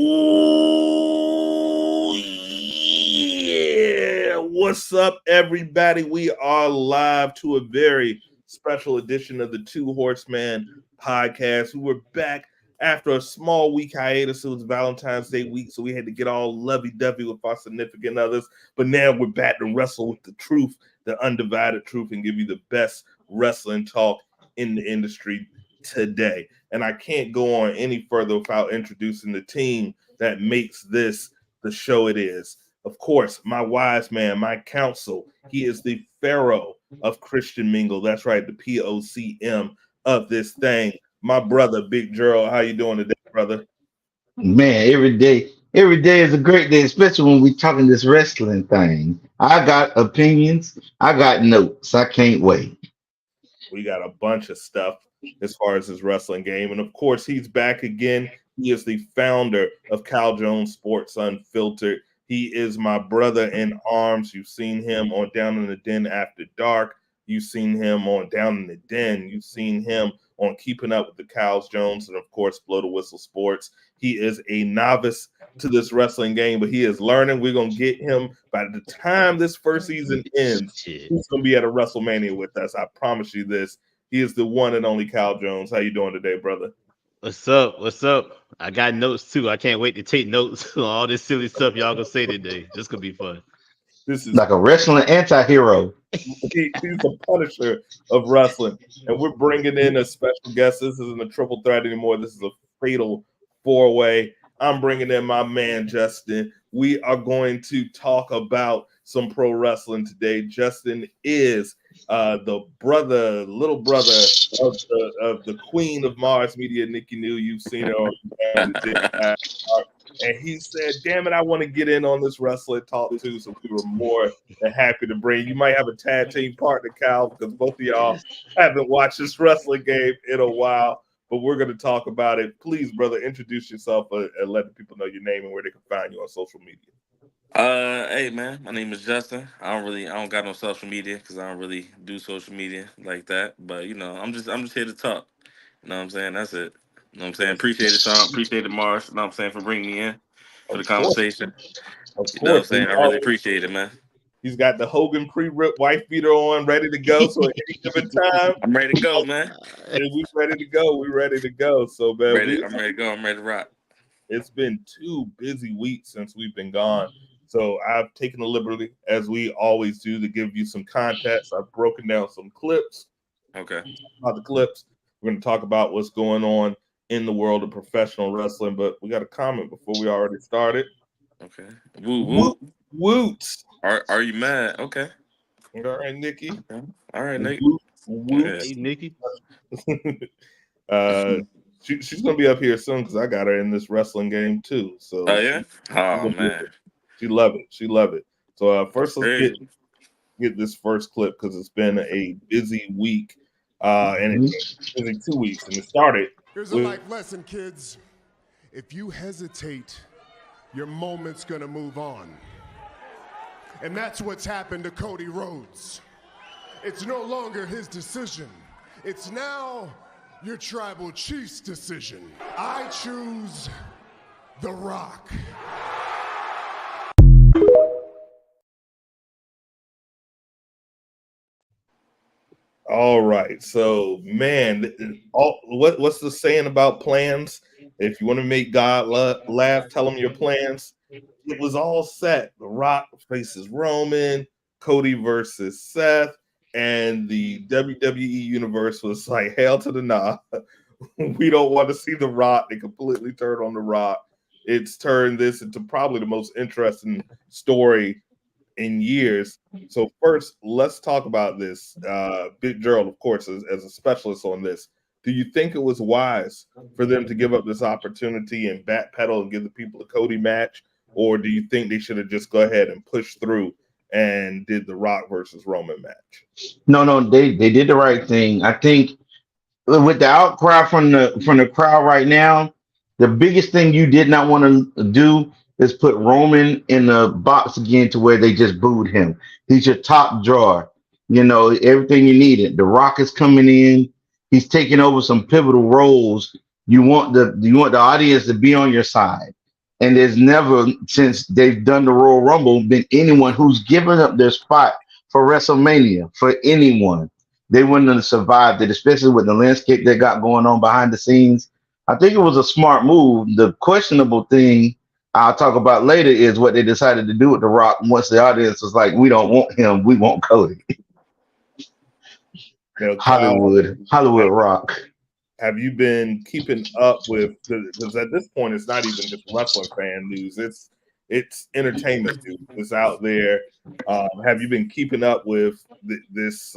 Ooh, yeah. What's up, everybody? We are live to a very special edition of the Two Horseman podcast. We were back after a small week hiatus. It was Valentine's Day week, so we had to get all lovey-dovey with our significant others. But now we're back to wrestle with the truth, the undivided truth, and give you the best wrestling talk in the industry today. And I can't go on any further without introducing the team that makes this the show it is. Of course, my wise man, my counsel. He is the pharaoh of Christian Mingle. That's right, the POCM of this thing. My brother, Big Gerald. How you doing today, brother? Man, every day is a great day, especially when we talking this wrestling thing. I got opinions, I got notes. I can't wait. We got a bunch of stuff as far as his wrestling game. And of course, he's back again. He is the founder of Cal Jones Sports Unfiltered. He is my brother in arms. You've seen him on Down in the Den After Dark. You've seen him on Down in the Den. You've seen him on Keeping Up with the Cal Jones and, of course, Blow the Whistle Sports. He is a novice to this wrestling game, but he is learning. We're going to get him by the time this first season ends. He's going to be at a WrestleMania with us. I promise you this. He is the one and only Cal Jones. How you doing today, brother? What's up? What's up? I got notes too. I can't wait to take notes on all this silly stuff y'all gonna say today. This could be fun. This is Like a wrestling anti-hero. he's the Punisher of wrestling, and we're bringing in a special guest. This isn't a triple threat anymore. This is a fatal four-way. I'm bringing in my man Justin. We are going to talk about some pro wrestling today. Justin is the little brother of the Queen of Mars Media, Nikki New. You've seen her on and he said, "Damn it, I want to get in on this wrestling talk too." So we were more than happy to bring. You might have a tag team partner, Cal, because both of y'all haven't watched this wrestling game in a while. But we're going to talk about it. Please, brother, introduce yourself and let the people know your name and where they can find you on social media. Hey man, my name is Justin. I don't got no social media because I don't really do social media like that. But I'm just here to talk. You know what I'm saying? That's it. You know what I'm saying? Appreciate it, Sean. Appreciate it, Mars. You know what I'm saying, for bringing me in for the Of course, conversation. of You know what I'm course. saying? I really appreciate it, man. He's got the Hogan pre-ripped wife beater on, ready to go. So at any given time, I'm ready to go, man. and we ready to go. We ready to go. So man, I'm ready to go. I'm ready to rock. it's been 2 busy weeks since we've been gone. So I've taken the liberty, as we always do, to give you some context. I've broken down some clips. Okay. About the clips, we're going to talk about what's going on in the world of professional wrestling. But we got a comment before we already started. Okay. Woo woo. Woots. Are you mad? Okay. All right, Nikki. Okay. All right, Nate. Woots. Hey, Nikki. She's gonna be up here soon because I got her in this wrestling game too. So Oh yeah. Oh man. she love it. She love it. So first, let's Crazy. get this first clip because it's been a busy week, and it's busy 2 weeks, and it started. Here's a life lesson, kids. If you hesitate, your moment's gonna move on. And that's what's happened to Cody Rhodes. It's no longer his decision. It's now your tribal chief's decision. I choose The Rock. All right, so man, what's the saying about plans? If you want to make God laugh, tell him your plans. It was all set. The Rock faces Roman, Cody versus Seth, and the WWE universe was like, hell to the nah. We don't want to see The Rock. They completely turned on The Rock. It's turned this into probably the most interesting story in years. So first, let's talk about this. Big Gerald, of course, as a specialist on this. Do you think it was wise for them to give up this opportunity and backpedal and give the people a Cody match? Or do you think they should have just go ahead and pushed through and did the Rock versus Roman match? No, they did the right thing. I think with the outcry from the crowd right now, the biggest thing you did not want to do is put Roman in the box again to where they just booed him. He's your top drawer. You know, everything you needed. The Rock is coming in. He's taking over some pivotal roles. You want the audience to be on your side. And there's never, since they've done the Royal Rumble, been anyone who's given up their spot for WrestleMania for anyone. They wouldn't have survived it, especially with the landscape they got going on behind the scenes. I think it was a smart move. The questionable thing I'll talk about later is what they decided to do with The Rock once the audience was like, we don't want him, we want Cody. Now, Kyle, Hollywood Rock. have you been keeping up with? Because at this point, it's not even just wrestling fan news; it's entertainment news. It's out there. Have you been keeping up with this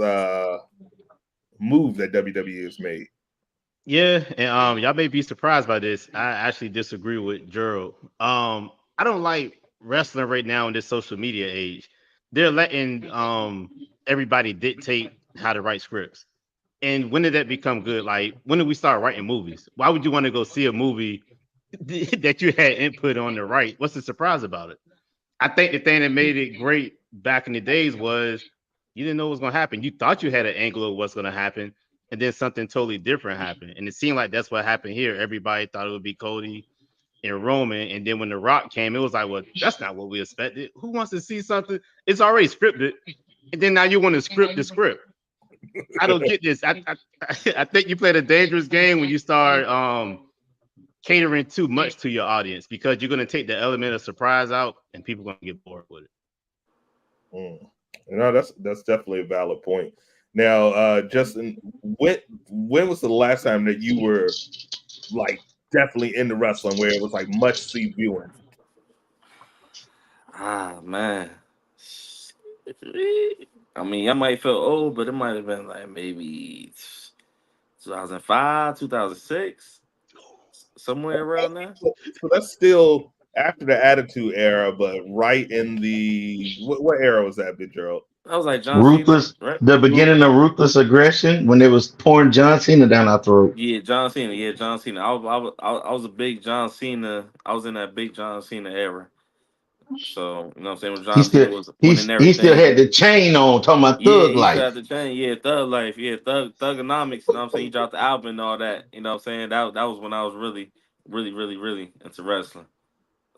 move that WWE has made? Yeah, and y'all may be surprised by this. I actually disagree with Gerald. I don't like wrestling right now in this social media age. They're letting everybody dictate how to write scripts. And when did that become good? Like, when did we start writing movies? Why would you want to go see a movie that you had input on the right? What's the surprise about it? I think the thing that made it great back in the days was you didn't know what was going to happen. You thought you had an angle of what's going to happen, and then something totally different happened. And it seemed like that's what happened here. Everybody thought it would be Cody and Roman, and then when The Rock came, it was like, well, that's not what we expected. Who wants to see something? It's already scripted, and then now you want to script the script. I don't get this. I think you played a dangerous game when you start catering too much to your audience because you're going to take the element of surprise out, and people are going to get bored with it. You know, that's definitely a valid point. Now, Justin, when was the last time that you were like definitely into wrestling where it was like must see viewing? Ah, man. I mean, I might feel old, but it might have been like maybe 2005, 2006, somewhere around there. So that's still after the Attitude Era, but right in the what era was that, Big Gerald? That was like John Cena, Ruthless, right? the beginning of Ruthless Aggression when they was pouring John Cena down our throat. Yeah, John Cena. Yeah, John Cena. I was a big John Cena. I was in that big John Cena era. So you know what I'm saying when He John Cena still was winning he still everything. had the chain on, talking about Yeah, thug he still had life. the chain. Yeah, Thug Life. Yeah, Thugonomics. You know what I'm saying? He dropped the album and all that. You know what I'm saying? That was when I was really into wrestling.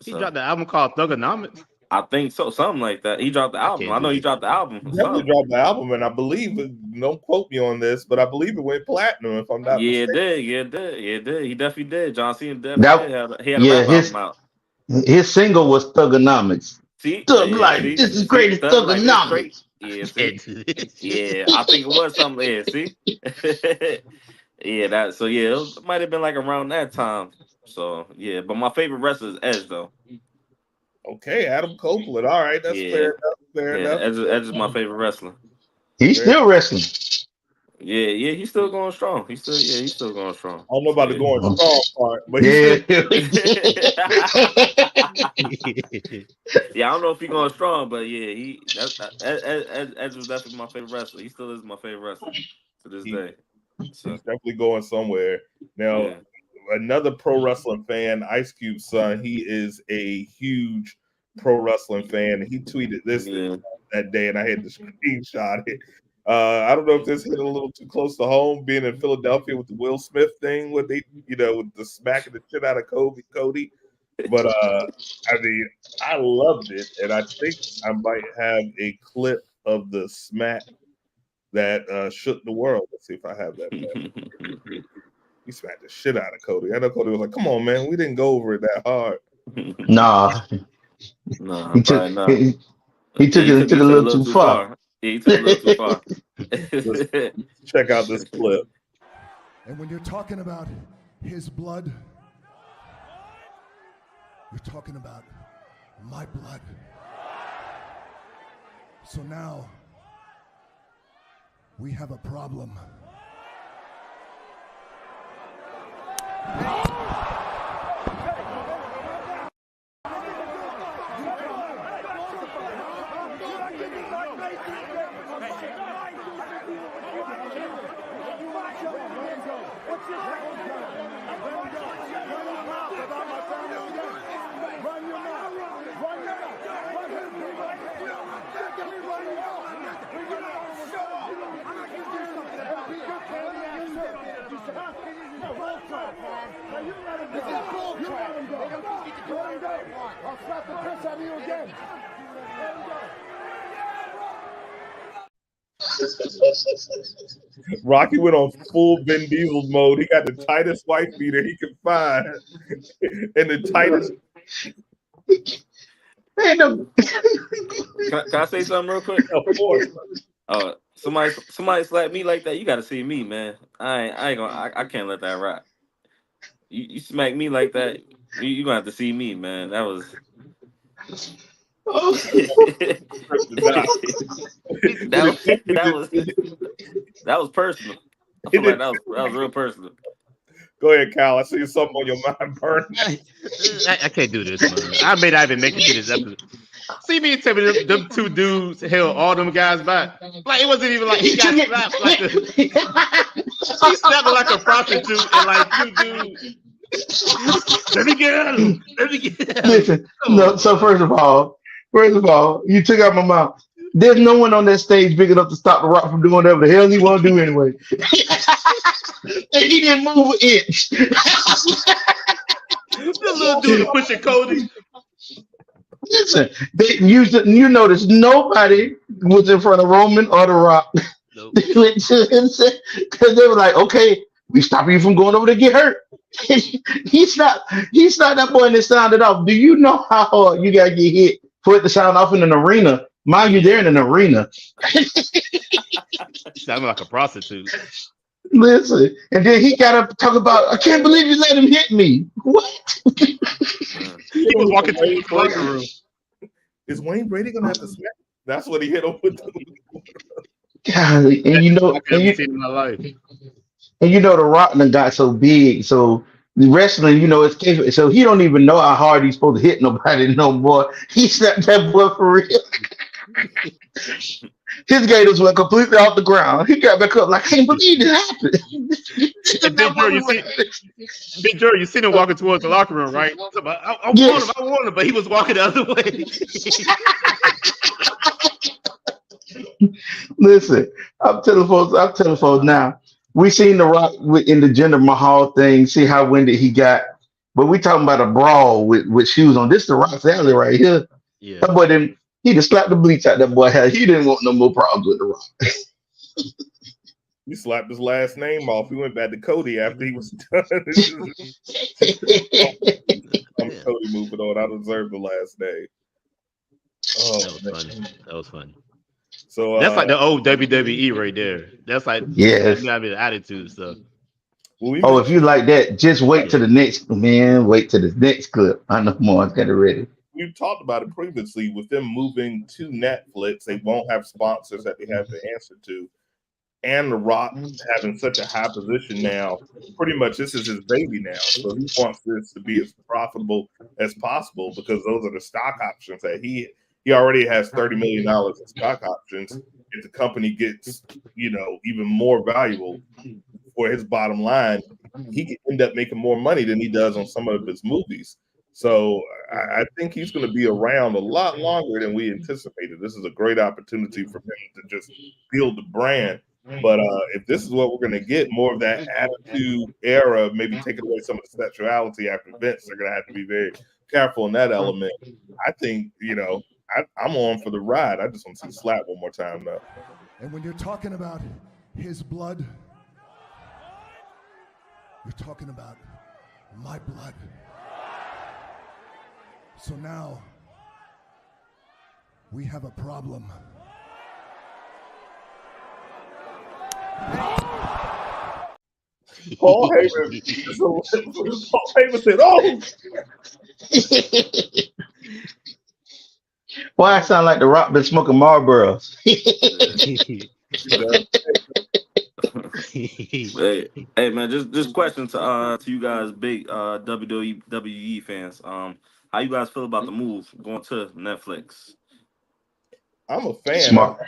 He So dropped the album called Thugonomics. I think so, something like that. He dropped the I album. can't I know he believe dropped the album or Definitely something. dropped the album, and I believe don't quote me on this, but I believe it went platinum if I'm not Yeah, it mistaken. did. Yeah, it did. Yeah, it did. He definitely did. John Cena definitely That did he had a yeah, rap album out. his single was Thugonomics. See, Thug yeah, life. see, This is see, greatest Thug Life is straight. Thugonomics. Yeah, I see, can't do this. yeah, I think it was something. Yeah, see, yeah, that. So yeah, it might have been like around that time. So yeah, but my favorite wrestler is Edge though. Okay, Adam Copeland. All right, that's fair Yeah, enough. Fair yeah, enough. Edge is my favorite wrestler. He's Fair. still wrestling. Yeah, yeah, he's still going strong. He's still going strong. I don't know So about the going strong part, but he's Yeah. still. yeah. Yeah, I don't know if he's going strong, but yeah, Edge was definitely my favorite wrestler. He still is my favorite wrestler to this he, day. So he's definitely going somewhere. Now, yeah, another pro wrestling fan, Ice Cube's son, he is a huge pro wrestling fan. He tweeted this yeah. that day, and I had to screenshot it. I don't know if this hit a little too close to home, being in Philadelphia with the Will Smith thing, what they, with the smacking the shit out of Cody. But I mean, I loved it, and I think I might have a clip of the smack that shook the world. Let's see if I have that. He smacked the shit out of Cody. I know Cody was like, "Come on, man, we didn't go over it that hard." Nah. Nah, He took probably not. he, Yeah, he took he it a took a little little too too far. far. Yeah, he took a little too far. Let's check out this clip. And when you're talking about his blood, you're talking about my blood. So now we have a problem. Let him go. I'll slap the piss out of you again. Let him go. Rocky went on full Vin Diesel mode. He got the tightest wife beater he could find, and the tightest. Man, no. Can I say something real quick? Of course, Somebody slap me like that. You got to see me, man. I ain't gonna. I can't let that rock. You smack me like that. You gonna have to see me, man. That was nah. that was that was personal. I He feel like did. that was real personal. Go ahead, Cal. I see something on your mind burning. I can't do this, man. I may not even make it to this episode. See me and tell me them two dudes held all them guys back. Like it wasn't even like he got slapped like he slapped like a prostitute and like two dudes. Let me get at him. Let me get at him. Listen, Come no. on, So man. first of all, you took out my mouth. There's no one on that stage big enough to stop The Rock from doing whatever the hell he want to do anyway. And he didn't move an inch. The little dude pushing Cody. Listen, you notice nobody was in front of Roman or The Rock. Nope. They went to him because they were like, okay, we stop you from going over to get hurt. He's not that boy that sounded off. Do you know how hard you gotta get hit for it to sound off in an arena? Mind you, they're in an arena. Sounded like a prostitute. Listen, and then he got to talk about, I can't believe you let him hit me. What? Mm. He was walking to the locker room. Is Wayne Brady gonna have to smack? That's what he hit him with. Golly, and That's you the know, I've ever seen in my life. The Rock done got so big, so the wrestling, it's so he don't even know how hard he's supposed to hit nobody no more. He slapped that boy for real. His gators went completely off the ground. He got back up like, I can't believe this happened. And Big Joe, you seen him walking towards the locker room, right? So, I Yes. want him, but he was walking the other way. Listen, I'm telling folks now. We seen The Rock in the Jinder Mahal thing, see how winded he got. But we talking about a brawl with shoes on. This The Rock's alley right here. Yeah. That boy didn't. He just slapped the bleach out that boy had. He didn't want no more problems with The Rock. He slapped his last name off. He went back to Cody after he was done. I'm Cody moving on. I deserve the last name. Oh, That was funny. That was funny. So That's like the old WWE right there. That's like Yes. the attitude stuff. well, Oh, if you like that, just wait to the next man. Wait to the next clip. I know more. Got it ready. we've talked about it previously. With them moving to Netflix, they won't have sponsors that they have to answer to. And The Rock having such a high position now, pretty much this is his baby now. So he wants this to be as profitable as possible because those are the stock options that he already has $30 million in stock options. If the company gets, even more valuable for his bottom line, he can end up making more money than he does on some of his movies. So I think he's going to be around a lot longer than we anticipated. This is a great opportunity for him to just build the brand. But if this is what we're going to get, more of that attitude era, maybe taking away some of the sexuality after Vince, they're going to have to be very careful in that element. I think, I'm on for the ride. I just want to see the slap one more time, though. And when you're talking about his blood, you're talking about my blood. So now we have a problem. Paul Heyman. Paul Heyman said, "Oh." Why I sound like The Rock been smoking Marlboros? Hey man, just question to you guys, big WWE fans. How you guys feel about the move going to Netflix? I'm a fan. Smart.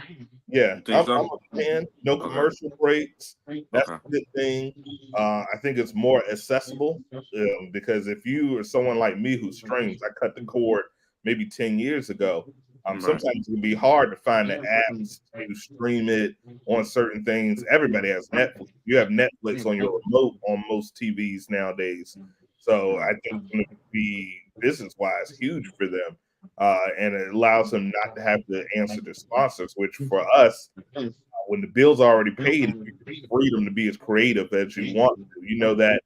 Yeah, You think so? I'm a fan. No Okay. commercial breaks. That's Okay. a good thing. I think it's more accessible because if you are someone like me who streams, I cut the cord maybe 10 years ago. Right. Sometimes it can be hard to find the apps to stream it on certain things. Everybody has Netflix. You have Netflix on your remote on most TVs nowadays. So I Right. think it's going to be business wise huge for them, and it allows them not to have to answer to sponsors. Which for us, when the bill's already paid, you get the freedom to be as creative as you want to. You know that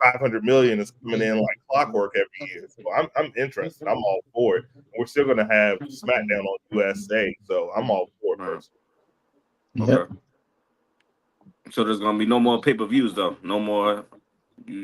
500 million is coming in like clockwork every year. So I'm interested. I'm all for it. We're still going to have SmackDown on USA, so I'm all for it Right. personally. Yep. Okay. So there's gonna be no more pay-per-views though. No more.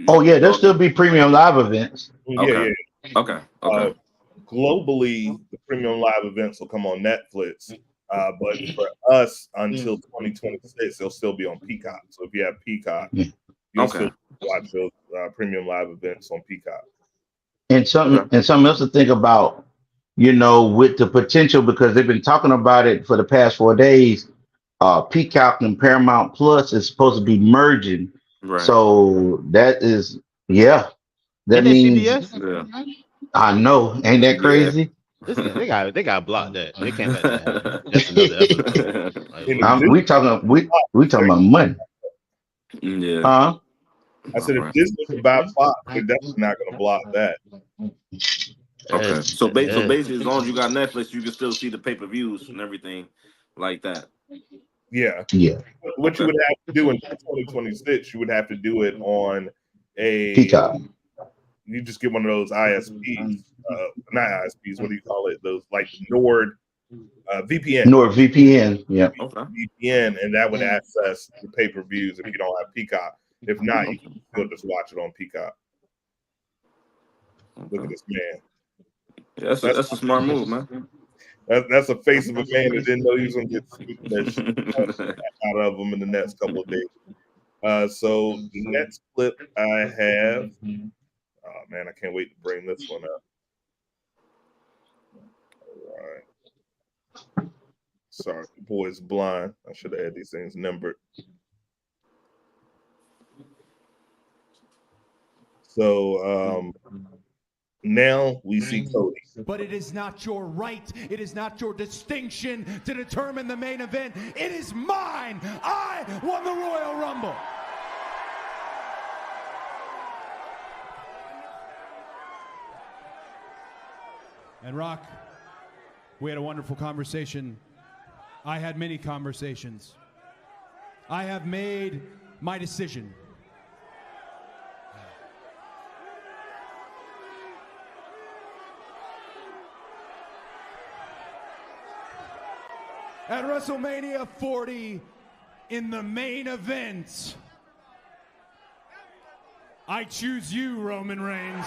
Oh yeah, It's there'll all still be premium live events. Yeah, okay. yeah. Okay. Uh, Okay. globally, the premium live events will come on Netflix, but for us, until 2026, they'll still be on Peacock. So if you have Peacock, Yeah. you'll Okay. still watch those premium live events on Peacock. Okay. And something else to think about, with the potential because they've been talking about it for the past 4 days. Peacock and Paramount Plus is supposed to be merging, Right. so that is yeah. That Ain't that means CBS? Yeah. I know, ain't that Yeah. crazy? Listen, they got blocked that. They can't let that happen. That's another episode. Like And what if are we this, We doing? talking we talking about money, Yeah. huh? I All said, if right. this was about Fox, they're definitely not going to block that. Okay. That's, So uh, basically, as long as you got Netflix, you can still see the pay-per-views and everything like that. Yeah. Yeah, What you Okay. would have to do in 2026, you would have to do it on a, Peacock, you just get one of those ISPs, not ISPs, what do you call it? Those like Nord VPN, NordVPN. Yeah, Okay. VPN, and that would access the pay per views if you don't have Peacock. If not, you Okay. can still just watch it on Peacock. Look at Okay. this man. Yeah, That's that's a smart move, man. that's a face of a man that didn't know he was going to get the shit out of him in the next couple of days. So the next clip I have, oh man, I can't wait to bring this one up. All right. Sorry, the boy's blind. I should have had these things numbered. So now we see Cody. But it is not your right, it is not your distinction to determine the main event. It is mine. I won the Royal Rumble. And Rock, we had a wonderful conversation. I had many conversations. I have made my decision. At WrestleMania 40, in the main event, I choose you, Roman Reigns.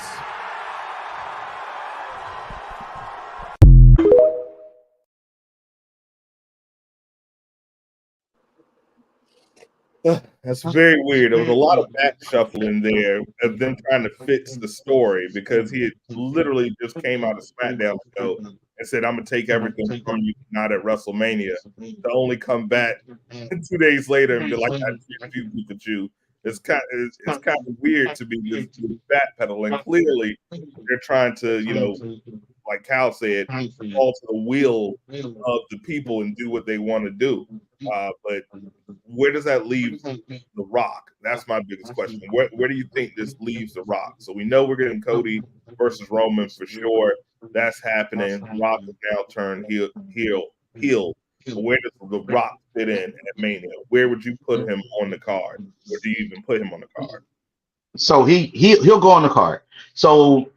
That's very weird. There was a lot of back shuffling there of them trying to fix the story because he had literally just came out of SmackDown ago and said, "I'm gonna take everything from you, not at WrestleMania," to only come back 2 days later and be like, "I treated you, Pikachu." It's kind of weird to be this backpedaling. Clearly, they're trying to, like Cal said, alter the will of the people and do what they want to do. But where does that leave The Rock? That's my biggest question. Where do you think this leaves The Rock? So we know we're getting Cody versus Roman for sure. That's happening. Rock is now turned heel. But where does The Rock fit in at Mania? Where would you put him on the card? Or do you even put him on the card? so he'll go on the card. So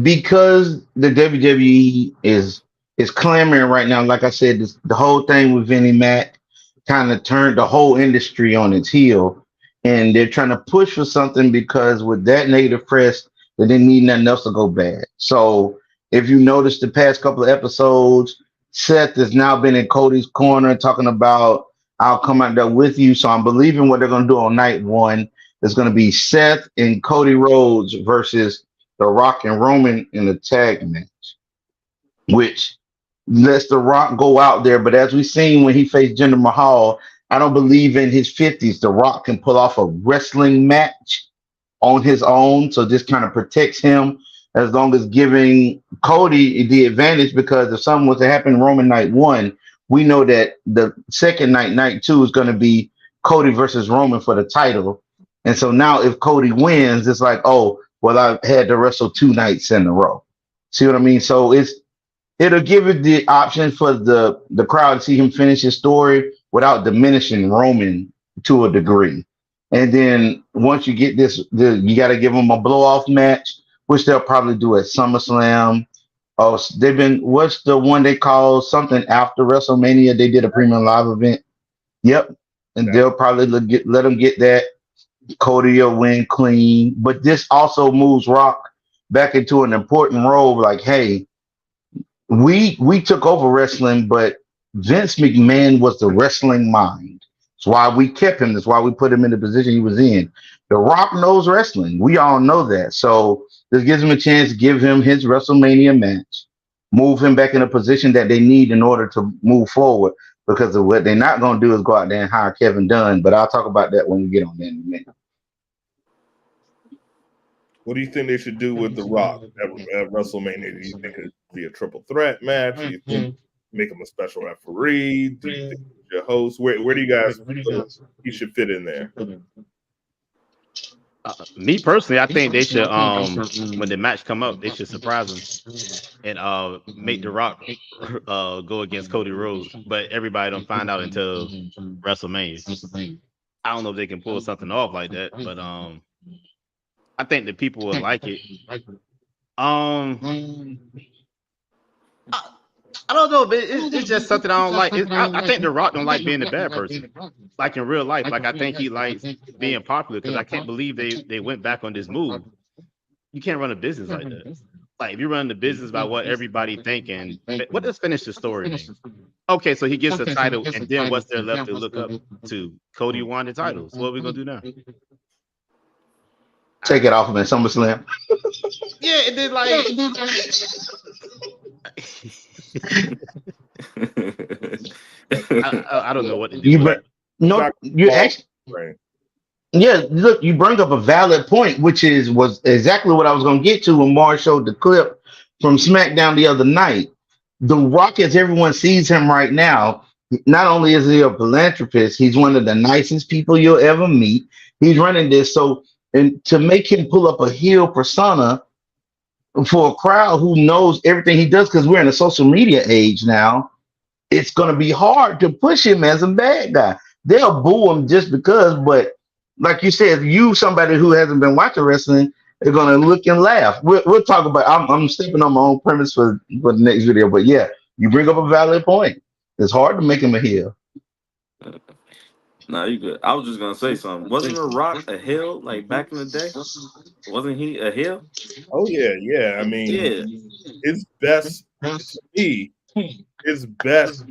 because the WWE is clamoring right now, like I said, the whole thing with Vinnie Mac kind of turned the whole industry on its heel, and they're trying to push for something because with that negative press, they didn't need nothing else to go bad. So if you notice the past couple of episodes, Seth has now been in Cody's corner talking about I'll come out there with you. So I'm believing what they're going to do on night one. It's going to be Seth and Cody Rhodes versus The Rock and Roman in a tag match, which lets The Rock go out there. But as we've seen when he faced Jinder Mahal, I don't believe in his 50s The Rock can pull off a wrestling match on his own. So this kind of protects him as long as giving Cody the advantage, because if something was to happen Roman night one, we know that the second night two, is going to be Cody versus Roman for the title. And so now if Cody wins, it's like, oh, well, I had to wrestle 2 nights in a row. See what I mean? So it'll give it the option for the crowd to see him finish his story without diminishing Roman to a degree. And then once you get you got to give him a blow off match, which they'll probably do at SummerSlam. Oh, they've been. What's the one they call something after WrestleMania? They did a premium live event. Yep, and That they'll probably let them get that. Cody will win clean, but this also moves Rock back into an important role. Like, hey, we took over wrestling, but Vince McMahon was the wrestling mind. That's why we kept him. That's why we put him in the position he was in. The Rock knows wrestling. We all know that. So this gives him a chance to give him his WrestleMania match, move him back in a position that they need in order to move forward. Because of what they're not going to do is go out there and hire Kevin Dunn. But I'll talk about that when we get on that in a minute. What do you think they should do with The Rock at WrestleMania? Do you think it'd be a triple threat match? Do you think make him a special referee? Do you think he's your host? Where do you guys feel he should fit in there? Me personally, I think they should when the match come up, they should surprise him and make The Rock go against Cody Rhodes. But everybody don't find out until WrestleMania. I don't know if they can pull something off like that, but I think the people will like it. I don't know, but it's just something I don't like. I think The Rock don't like being the bad person, like in real life. Like I think he likes being popular because I can't believe they went back on this move. You can't run a business like that. Like if you run the business by what everybody thinking, what does finish the story mean? Okay, so he gets the title, and then what's there left to look up to? Cody won the titles. What are we gonna do now? Take it off him at SummerSlam. Yeah, and then like. I don't know what to do. You actually, Right. yeah. Look, you bring up a valid point, which was exactly what I was going to get to when Mars showed the clip from SmackDown the other night. The Rock, as everyone sees him right now, not only is he a philanthropist, he's one of the nicest people you'll ever meet. He's running this, so and to make him pull up a heel persona for a crowd who knows everything he does, because we're in a social media age now, it's going to be hard to push him as a bad guy. They'll boo him just because, but like you said, somebody who hasn't been watching wrestling, they're going to look and laugh. We'll talk about. I'm stepping on my own premise for the next video, but yeah, you bring up a valid point. It's hard to make him a heel. Nah, you good. I was just gonna say something. Wasn't The Rock a heel like back in the day? Wasn't he a heel? Oh yeah. I mean, Yeah. his best to me, his best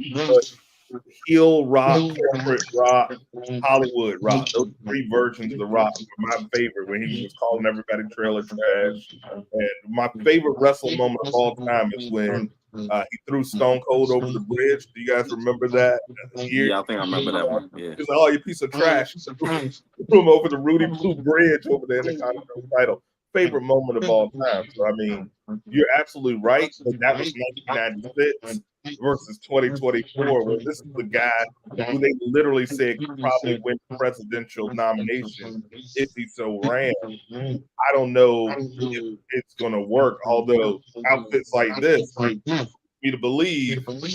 heel Rock, corporate Rock, Hollywood Rock. Those three versions of The Rock were my favorite when he was just calling everybody trailer trash. And my favorite wrestle moment of all time is when he threw Stone Cold over the bridge. Do you guys remember that? Yeah, I think I remember that one. Yeah. He was like, "Oh, you piece of trash!" Threw him over the Rudy Blue Bridge over the Intercontinental title. Favorite moment of all time. So I mean, you're absolutely right. But that was 1996 versus 2024, where this is the guy who they literally said could probably win the presidential nomination if he so ran. I don't know if it's going to work. Although outfits like this, me to believe. My boy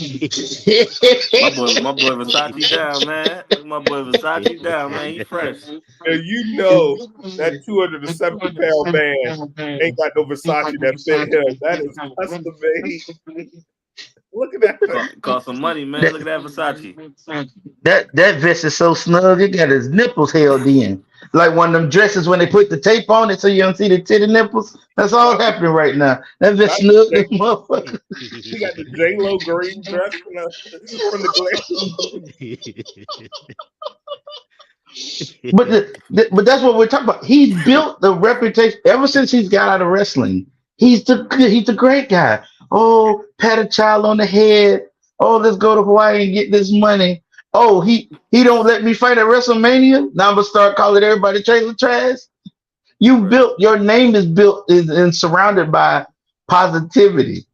Versace down, man. Look, my boy Versace down, man. He fresh. And you know that 270-pound man ain't got no Versace that fit him. That is custom made. Look at that thing. Cost some money, man. Look at that Versace. That vest is so snug, it got his nipples held in. Like one of them dresses when they put the tape on it so you don't see the titty nipples. That's all happening right now. That vest snug, motherfucker. He got the J-Lo green dress from the But that's what we're talking about. He's built the reputation ever since he's got out of wrestling. He's the great guy. Oh, pat a child on the head. Oh, let's go to Hawaii and get this money. Oh, he don't let me fight at WrestleMania. Now I'm gonna start calling everybody trailer trash. Your name is built and surrounded by positivity.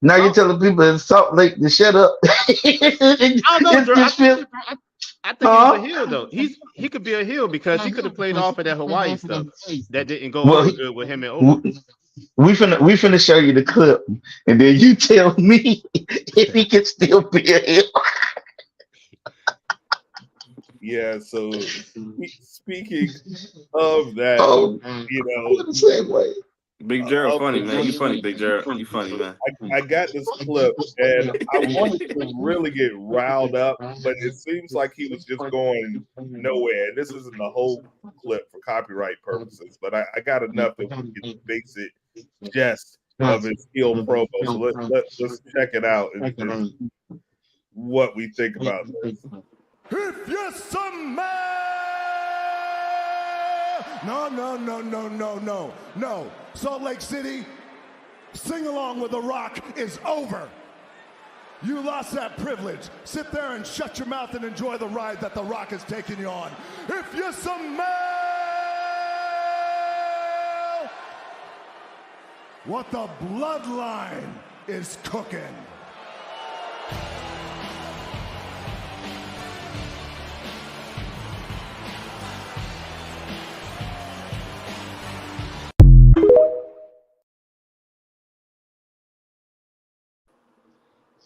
Now you're telling people in Salt Lake to shut up. I don't know, I think he was a Huh? heel though. He could be a heel because he could have played off of that Hawaii stuff that didn't go Well, over good with him and Otis. we we finna show you the clip, and then you tell me if he can still be a heel. Yeah. So speaking of that, Oh, you I know, feel the same way. Big Gerald, of funny the man. You funny, Big Gerald. You funny man. I got this clip and I wanted to really get riled up, but it seems like he was just going nowhere. And this isn't the whole clip for copyright purposes, but I got enough that we can base it just of his heel promo. So let's check it out and what we think about this. If you're some man, no. Salt Lake City, sing along with The Rock is over. You lost that privilege. Sit there and shut your mouth and enjoy the ride that The Rock is taking you on. If you're some man, what the bloodline is cooking.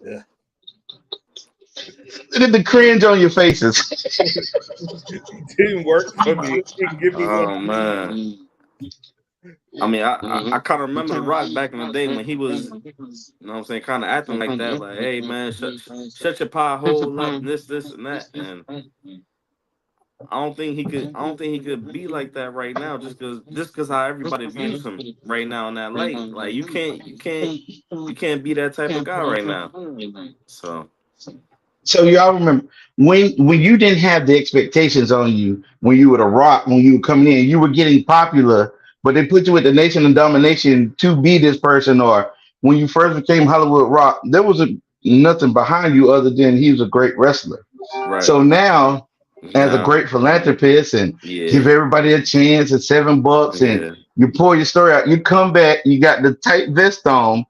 Yeah. Look at the cringe on your faces. It didn't work for me. It didn't give me Oh what man. I mean, I kind of remember The Rock back in the day when he was, you know what I'm saying, kind of acting like that. Like, hey man, shut your pie hole up, this and that. And I don't think he could be like that right now, just cause how everybody views him right now in that light. Like you can't be that type of guy right now. So So y'all remember when you didn't have the expectations on you when you were the Rock, when you were coming in, you were getting popular, but they put you with the Nation of Domination to be this person, or when you first became Hollywood Rock, there was nothing behind you other than he was a great wrestler. right So now, as a now, great philanthropist and give yeah, everybody a chance at $7, and yeah, you pour your story out, you come back, you got the tight vest on,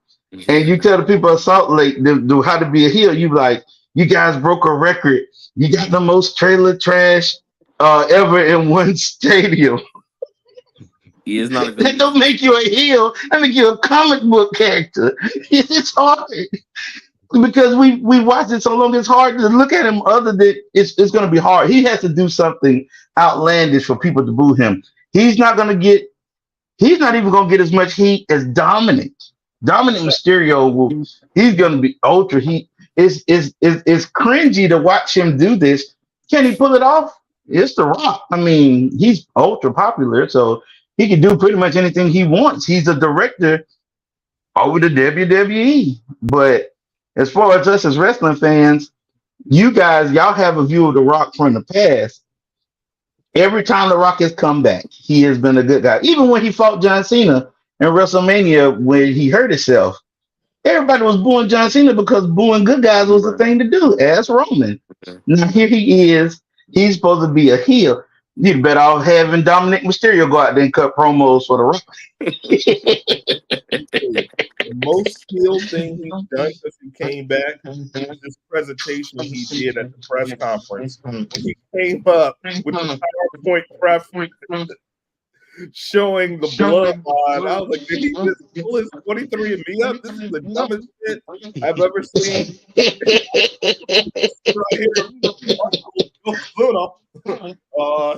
and you tell the people of Salt Lake how to be a heel. You like, you guys broke a record. You got the most trailer trash ever in one stadium. he is not a That good. don't make you a heel. That make you a comic book character. It's hard because we watched it so long. It's hard to look at him. Other than it's going to be hard. He has to do something outlandish for people to boo him. He's not going to get. He's not even going to get as much heat as Dominic. Dominic Mysterio will. He's going to be ultra heat. It's cringy to watch him do this. Can he pull it off? It's The Rock. I mean, he's ultra popular, so he can do pretty much anything he wants. He's a director over the WWE. But as far as us as wrestling fans, you guys, y'all have a view of The Rock from the past. Every time The Rock has come back, he has been a good guy. Even when he fought John Cena in WrestleMania when he hurt himself, everybody was booing John Cena because booing good guys was the Right. thing to do. Ask Roman. Okay. Now here he is. He's supposed to be a heel. You better off having Dominic Mysterio go out there and cut promos for The Rock. the most heel thing he's done since he came back was this presentation he did at the press conference when he came up with the PowerPoint prep showing the bloodline. I was like, did he just pull his 23 and me up? This is the dumbest shit I've ever seen. Right here, Luna.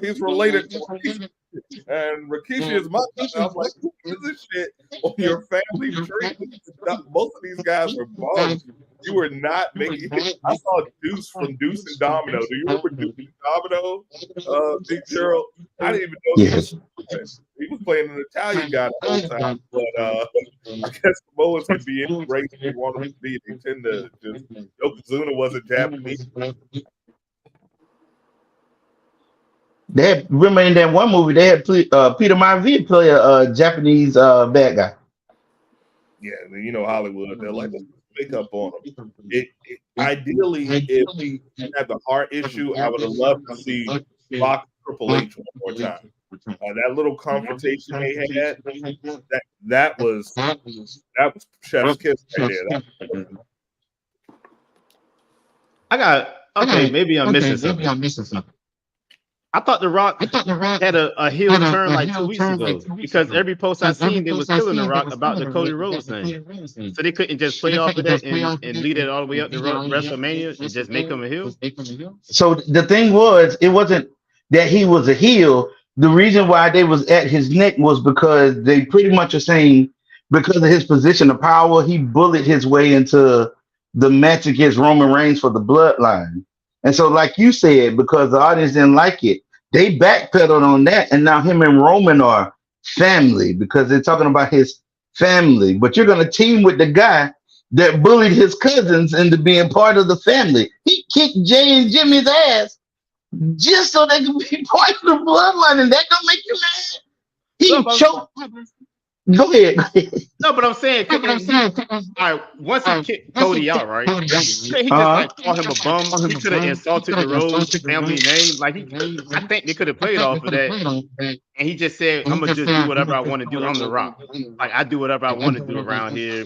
He's related to Rikishi, and Rikishi is my cousin. I was like, who gives this shit on your family tree? Most of these guys were bums. You were not making. I saw Deuce from Deuce and Domino. Do you remember Deuce and Domino? Big Gerald. I didn't even know Yes. he was playing an Italian guy the whole time. But I guess Samoans can be any race they want them to be. They tend to just. Yokozuna wasn't Japanese. They had, remember in that one movie they had Peter Maivia play a Japanese bad guy. Yeah, you know Hollywood. They're like, let's put makeup on them. Ideally, if he had the heart issue, I would have loved to see Rock Triple H one more time. That little confrontation they had, that was chef's kiss right there. I Okay, maybe I'm missing something. I thought The Rock had a heel turn like 2 weeks ago because every post I seen, they was killing The Rock about the Cody Rhodes thing. So they couldn't just play off of that and lead it all the way up to WrestleMania and just make him a heel. So the thing was, it wasn't that he was a heel. The reason why they was at his neck was because they pretty much are saying because of his position of power, he bullied his way into the match against Roman Reigns for the bloodline. And so, like you said, because the audience didn't like it, they backpedaled on that, and now him and Roman are family because they're talking about his family. But you're gonna team with the guy that bullied his cousins into being part of the family. He kicked Jay and Jimmy's ass just so they could be part of the bloodline, and that gonna make you mad. He choked. Go ahead. No, but I'm saying, all right, once he kicked Cody out, right? Couldn't he just like call him a bum? He could have insulted the Rhodes family name. Like I think they could have played off of that, and he just said, "I'm gonna just do whatever I want to do. I'm The Rock. Like I do whatever I want to do around here."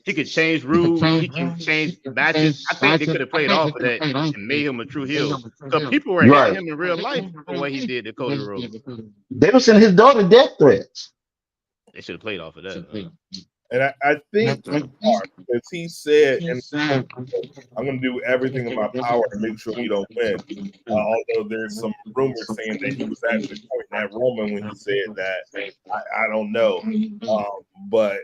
He could change rules. He can change matches. I think they could have played off of that and made him a true heel. Because people were hating him in real life for what he did to Cody Rhodes. They were sending his daughter death threats. They should have played off of that. And I think because he said, and I'm going to do everything in my power to make sure you don't win. Although there's some rumors saying that he was actually pointing at Roman when he said that. I don't know. But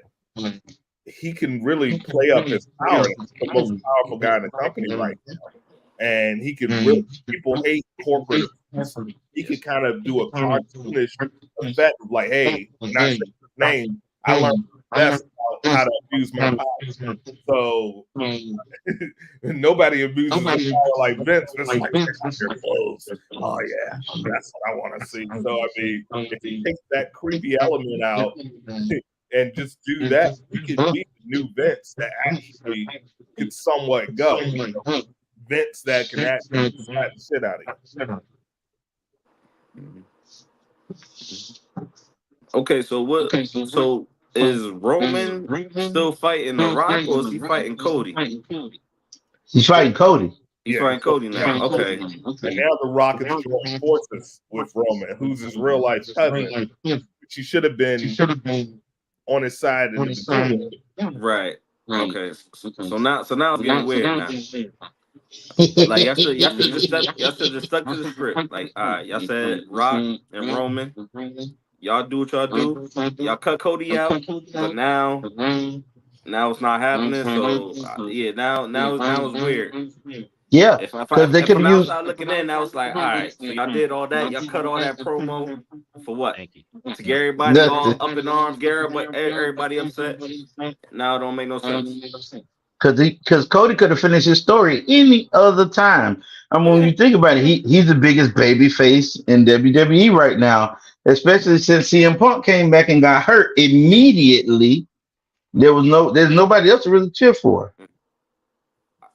he can really play up his power. He's the most powerful guy in the company right now. And he can really, people hate corporate. He could kind of do a cartoonish effect of like, hey, not saying his name, I learned best about how to abuse my power. So nobody abuses their power like Vince. It's like, your clothes. Oh yeah, that's what I want to see. So I mean, if he takes that creepy element out and just do that, we could be the new Vince that actually could somewhat go. Vince that can actually slap the shit out of you. Okay, so what? So is Roman still fighting The Rock, or is he fighting Cody? He's fighting Cody. He's fighting Cody now. Okay. And now The Rock is joining forces with Roman, who's his real life cousin, which he should have been on his side in the beginning. Right. Okay. So now it's getting weird now. Like y'all should just stuck to the script. Like, all right, y'all said Rock and Roman. Y'all do what y'all do. Y'all cut Cody out, but now it's not happening. So yeah, now it's weird. Yeah, because they could use. Outside looking in, now it's like, all right, so y'all did all that. Y'all cut all that promo for what? To get everybody all up in arms, get everybody upset. Now it don't make no sense. Because Cody could have finished his story any other time. I mean, when you think about it, he's the biggest baby face in WWE right now, especially since CM Punk came back and got hurt immediately. There's nobody else to really cheer for.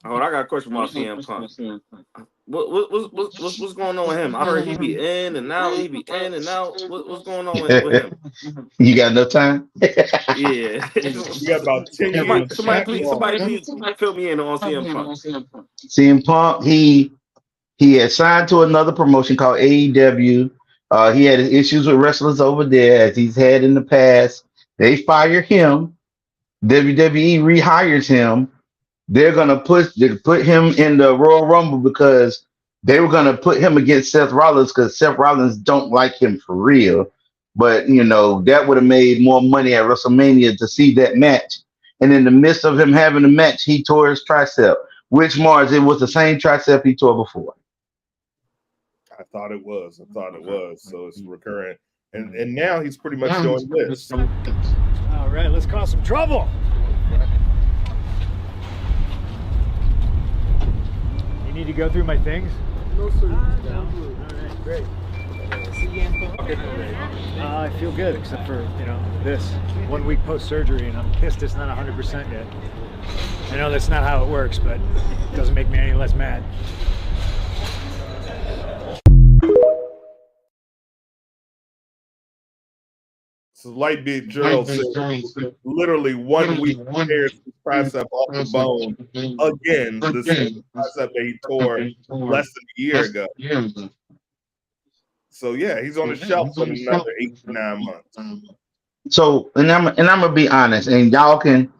Hold on, I got a question about CM Punk. What's going on with him? I heard he be in and out. He be in and out. What's going on with him? You got no time? Yeah. You got about 10 years. Somebody please fill me in on CM Punk. CM Punk, he had signed to another promotion called AEW. He had issues with wrestlers over there, as he's had in the past. They fire him. WWE rehires him. They're gonna put him in the Royal Rumble because they were gonna put him against Seth Rollins because Seth Rollins don't like him for real. But that would have made more money at WrestleMania to see that match. And in the midst of him having a match, he tore his tricep. Which Mars, it was the same tricep he tore before. I thought it was. So it's recurrent. And now he's pretty much doing this. All right, let's cause some trouble. You need to go through my things? No, sir. No? All right, great. I feel good, except for, this 1 week post-surgery, and I'm pissed it's not 100% yet. I know that's not how it works, but it doesn't make me any less mad. Like Big Gerald said, literally 1 week tears his tricep off the bone. Again, the same tricep that he tore less than a year ago. So yeah, he's on the shelf for another 8 to 9 months. So, and I'm gonna be honest, and y'all can.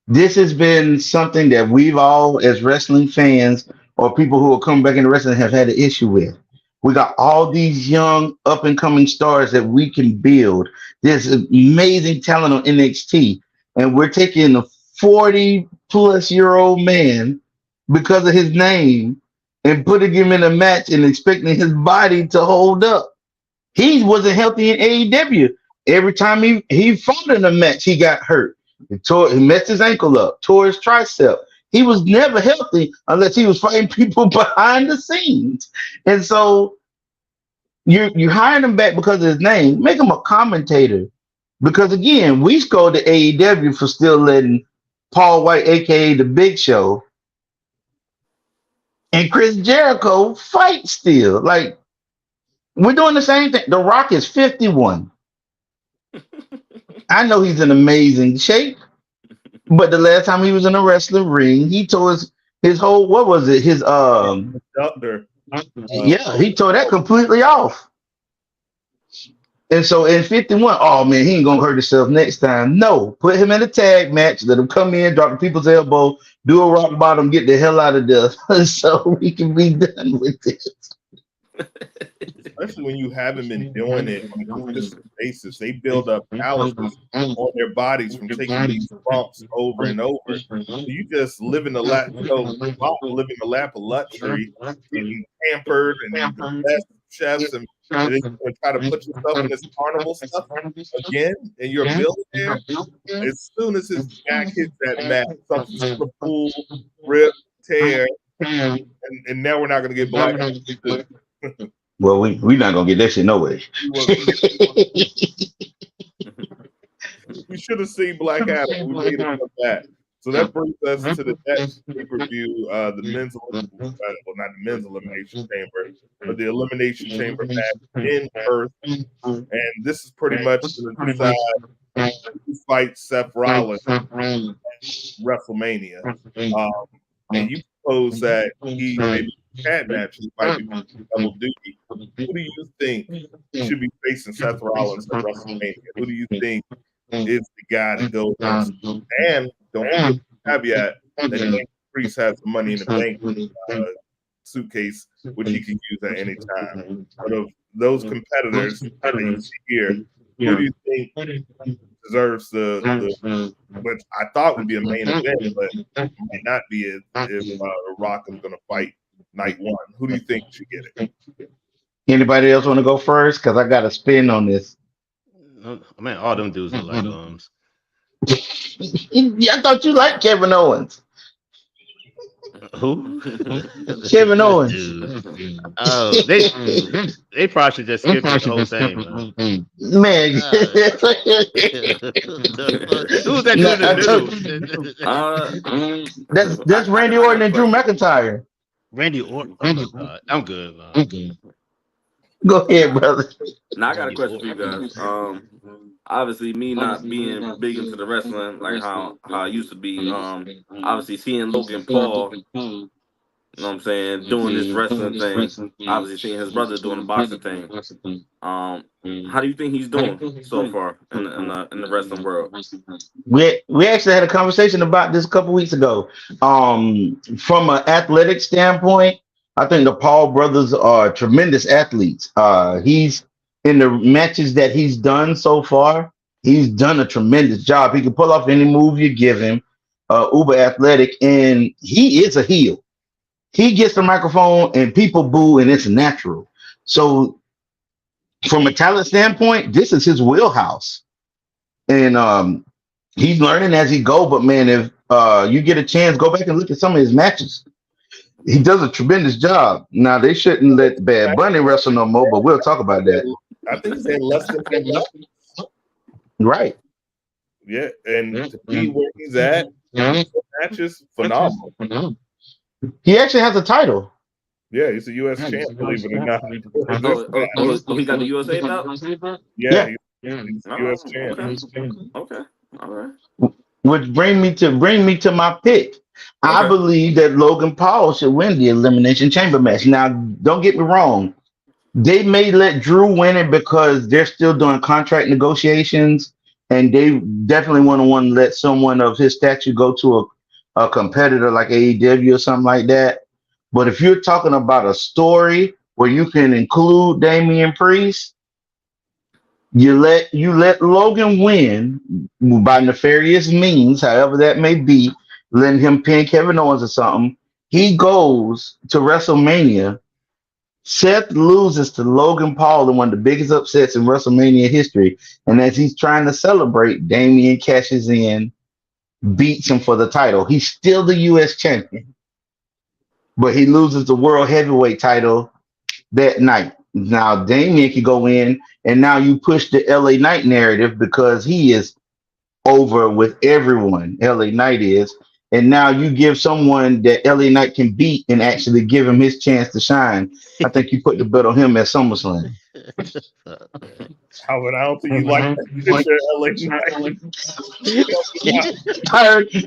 This has been something that we've all, as wrestling fans or people who are coming back into wrestling, have had an issue with. We got all these young up and coming stars that we can build. There's amazing talent on NXT, and we're taking a 40-plus-year-old man because of his name and putting him in a match and expecting his body to hold up. He wasn't healthy in AEW. Every time he fought in a match, he got hurt. He messed his ankle up, tore his tricep. He was never healthy unless he was fighting people behind the scenes. And so you hiring him back because of his name, make him a commentator. Because again, we scored the AEW for still letting Paul White, aka the Big Show, and Chris Jericho fight still. Like, we're doing the same thing. The Rock is 51. I know he's in amazing shape, but the last time he was in a wrestling ring, he tore his whole, what was it? His Doctor. Yeah, he tore that completely off. And so in 51, oh man, he ain't gonna hurt himself next time. No, put him in a tag match, let him come in, drop the people's elbow, do a rock bottom, get the hell out of there, so we can be done with this. Especially when you haven't been doing it on a consistent basis, they build up calluses on their bodies from taking these bumps over and over. So you just live in the lap, live in the lap of luxury, getting pampered and the best chefs, and then you're gonna try to put yourself in this carnival stuff again, and you're a billionaire. As soon as his back hits that mat, something's gonna pull, rip, tear, and now we're not gonna get Black Adam. Well, we're not gonna get that shit no way. We should have seen Black Adam. We made him come back. So that brings us to the next pay-per-view, the men's, well, not the men's elimination chamber, but the elimination chamber match in Perth. And this is pretty much going to decide who fights Seth Rollins at WrestleMania. And you propose that he maybe cat match might be double duty. Who do you think should be facing Seth Rollins at WrestleMania? Who do you think is the guy to go against? And don't forget the caveat that Andy Priest has the Money in the Bank suitcase, which he can use at any time. But of those competitors that you see here, who do you think deserves the which I thought would be a main event, but might not be if Rock is going to fight night one? Who do you think should get it? Anybody else want to go first? Because I got a spin on this. Man, all them dudes look like I thought you liked Kevin Owens. Who? Kevin Owens. Dude. Oh, they probably should just skip this whole thing, man. Who's that dude in the middle? That's Randy Orton and Drew McIntyre. Randy Orton. Oh, I'm good, man. Go ahead, brother. Now I got a question for you guys. Obviously, me not being big into the wrestling like how I used to be. Obviously, seeing Logan Paul, you know what I'm saying, doing this wrestling thing. Obviously, seeing his brother doing the boxing thing. How do you think he's doing so far in the wrestling world? We actually had a conversation about this a couple weeks ago. From an athletic standpoint, I think the Paul brothers are tremendous athletes. He's in the matches that he's done so far, he's done a tremendous job. He can pull off any move you give him, uber athletic, and he is a heel. He gets the microphone and people boo, and it's natural. So from a talent standpoint, this is his wheelhouse. And he's learning as he go, but man, if you get a chance, go back and look at some of his matches. He does a tremendous job. Now, they shouldn't let Bad Bunny wrestle no more, but we'll talk about that. I think he's in less than 10 months. Right. Yeah, and to be where he's at, matches phenomenal. He actually has a title. Yeah, he's a U.S. champ, believe it or not. Oh, he got the USA belt? Yeah. He's No, U.S. champ. okay, all right, Which bring me to my pick. I okay. believe that Logan Paul should win the Elimination Chamber match. Now, don't get me wrong. They may let Drew win it because they're still doing contract negotiations, and they definitely want to let someone of his stature go to a competitor like AEW or something like that. But if you're talking about a story where you can include Damian Priest, you let Logan win by nefarious means, however that may be, letting him pin Kevin Owens or something. He goes to WrestleMania. Seth loses to Logan Paul in one of the biggest upsets in WrestleMania history. And as he's trying to celebrate, Damian cashes in, beats him for the title. He's still the U.S. champion, but he loses the World Heavyweight title that night. Now, Damian can go in, and now you push the LA Knight narrative because he is over with everyone. LA Knight is. And now you give someone that LA Knight can beat and actually give him his chance to shine. I think you put the bet on him at SummerSlam. Howard, I don't think you like that picture of LA Knight.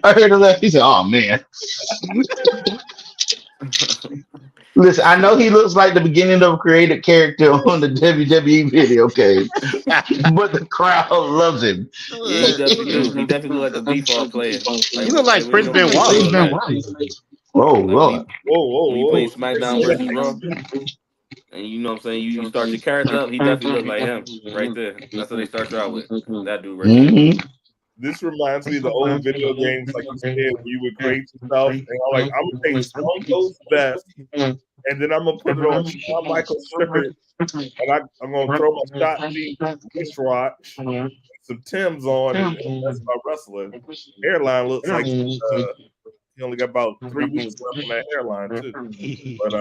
I heard of that. He said, "Oh man, listen. I know he looks like the beginning of a created character on the WWE video game, but the crowd loves him." Yeah, he definitely do. He definitely look like a default player. You look like Like when he Prince gonna play Benoit a video little bit. games. Oh Like Lord. Whoa, whoa, when you play whoa! SmackDown versus Raw, and you know what I'm saying, you start your character up. He definitely look like him right there. That's what they start you out with. That dude right there. Hmm. This reminds me of the old video games, like you said, where you would create yourself, and I'm gonna take Stone Cold's best, and then I'm gonna put it on Shawn Michaels shirt, and I'm gonna throw my shot G wristwatch, some Tim's on, and that's my wrestler. Hairline looks like he only got about 3 weeks left on that hairline too. But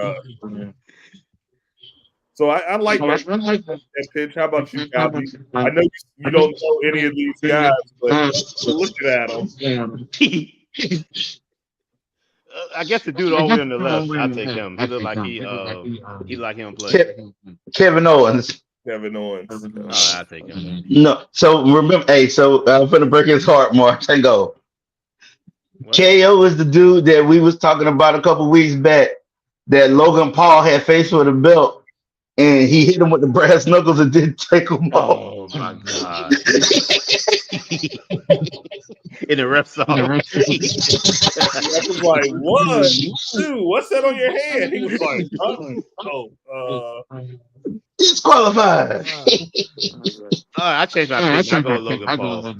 so I like that pitch. How about you, Bobby? I know you don't know any of these guys, but you're looking at them. I guess the dude over on the left, I'll take him. He look like he like him play. Kevin Owens. Kevin Owens. Oh, I'll take him. No, so remember, hey, so I'm finna break his heart, Mark, and go. What? KO is the dude that we was talking about a couple weeks back that Logan Paul had faced with a belt, and he hit him with the brass knuckles and didn't take him off. Oh my god! In the ref saw. I was like, 1, 2, what's that on your hand? He was like, Disqualified. I changed my pick. I go with Logan Paul.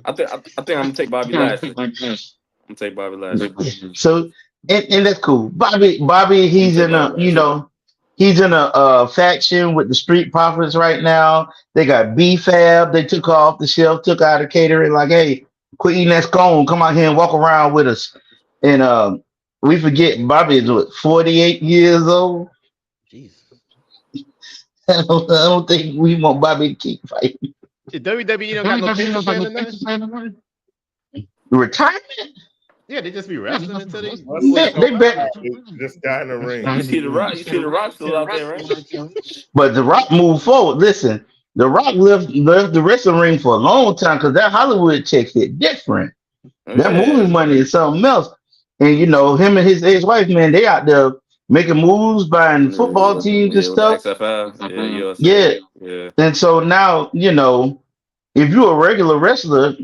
I think I'm gonna take Bobby Lashley. I'm gonna take Bobby Lashley. So and that's cool. Bobby, he's in a he's in a faction with the Street Profits right now. They got B-Fab. They took off the shelf, took out of catering. Like, hey, quit eating that scone. Come out here and walk around with us. And we forget Bobby is what, 48 years old. Jesus. I don't think we want Bobby to keep fighting. WWE don't got no business plan or nothing? Retirement? Yeah, they just be wrestling until they. They bet. This guy in the ring. You see the Rock? You see the Rock still out there, right? But The Rock moved forward. Listen, The Rock left the wrestling ring for a long time because that Hollywood check hit different. That movie money is something else. And him and his ex-wife, man, they out there making moves, buying football teams and stuff. XFL, Yeah. And so now, if you're a regular wrestler,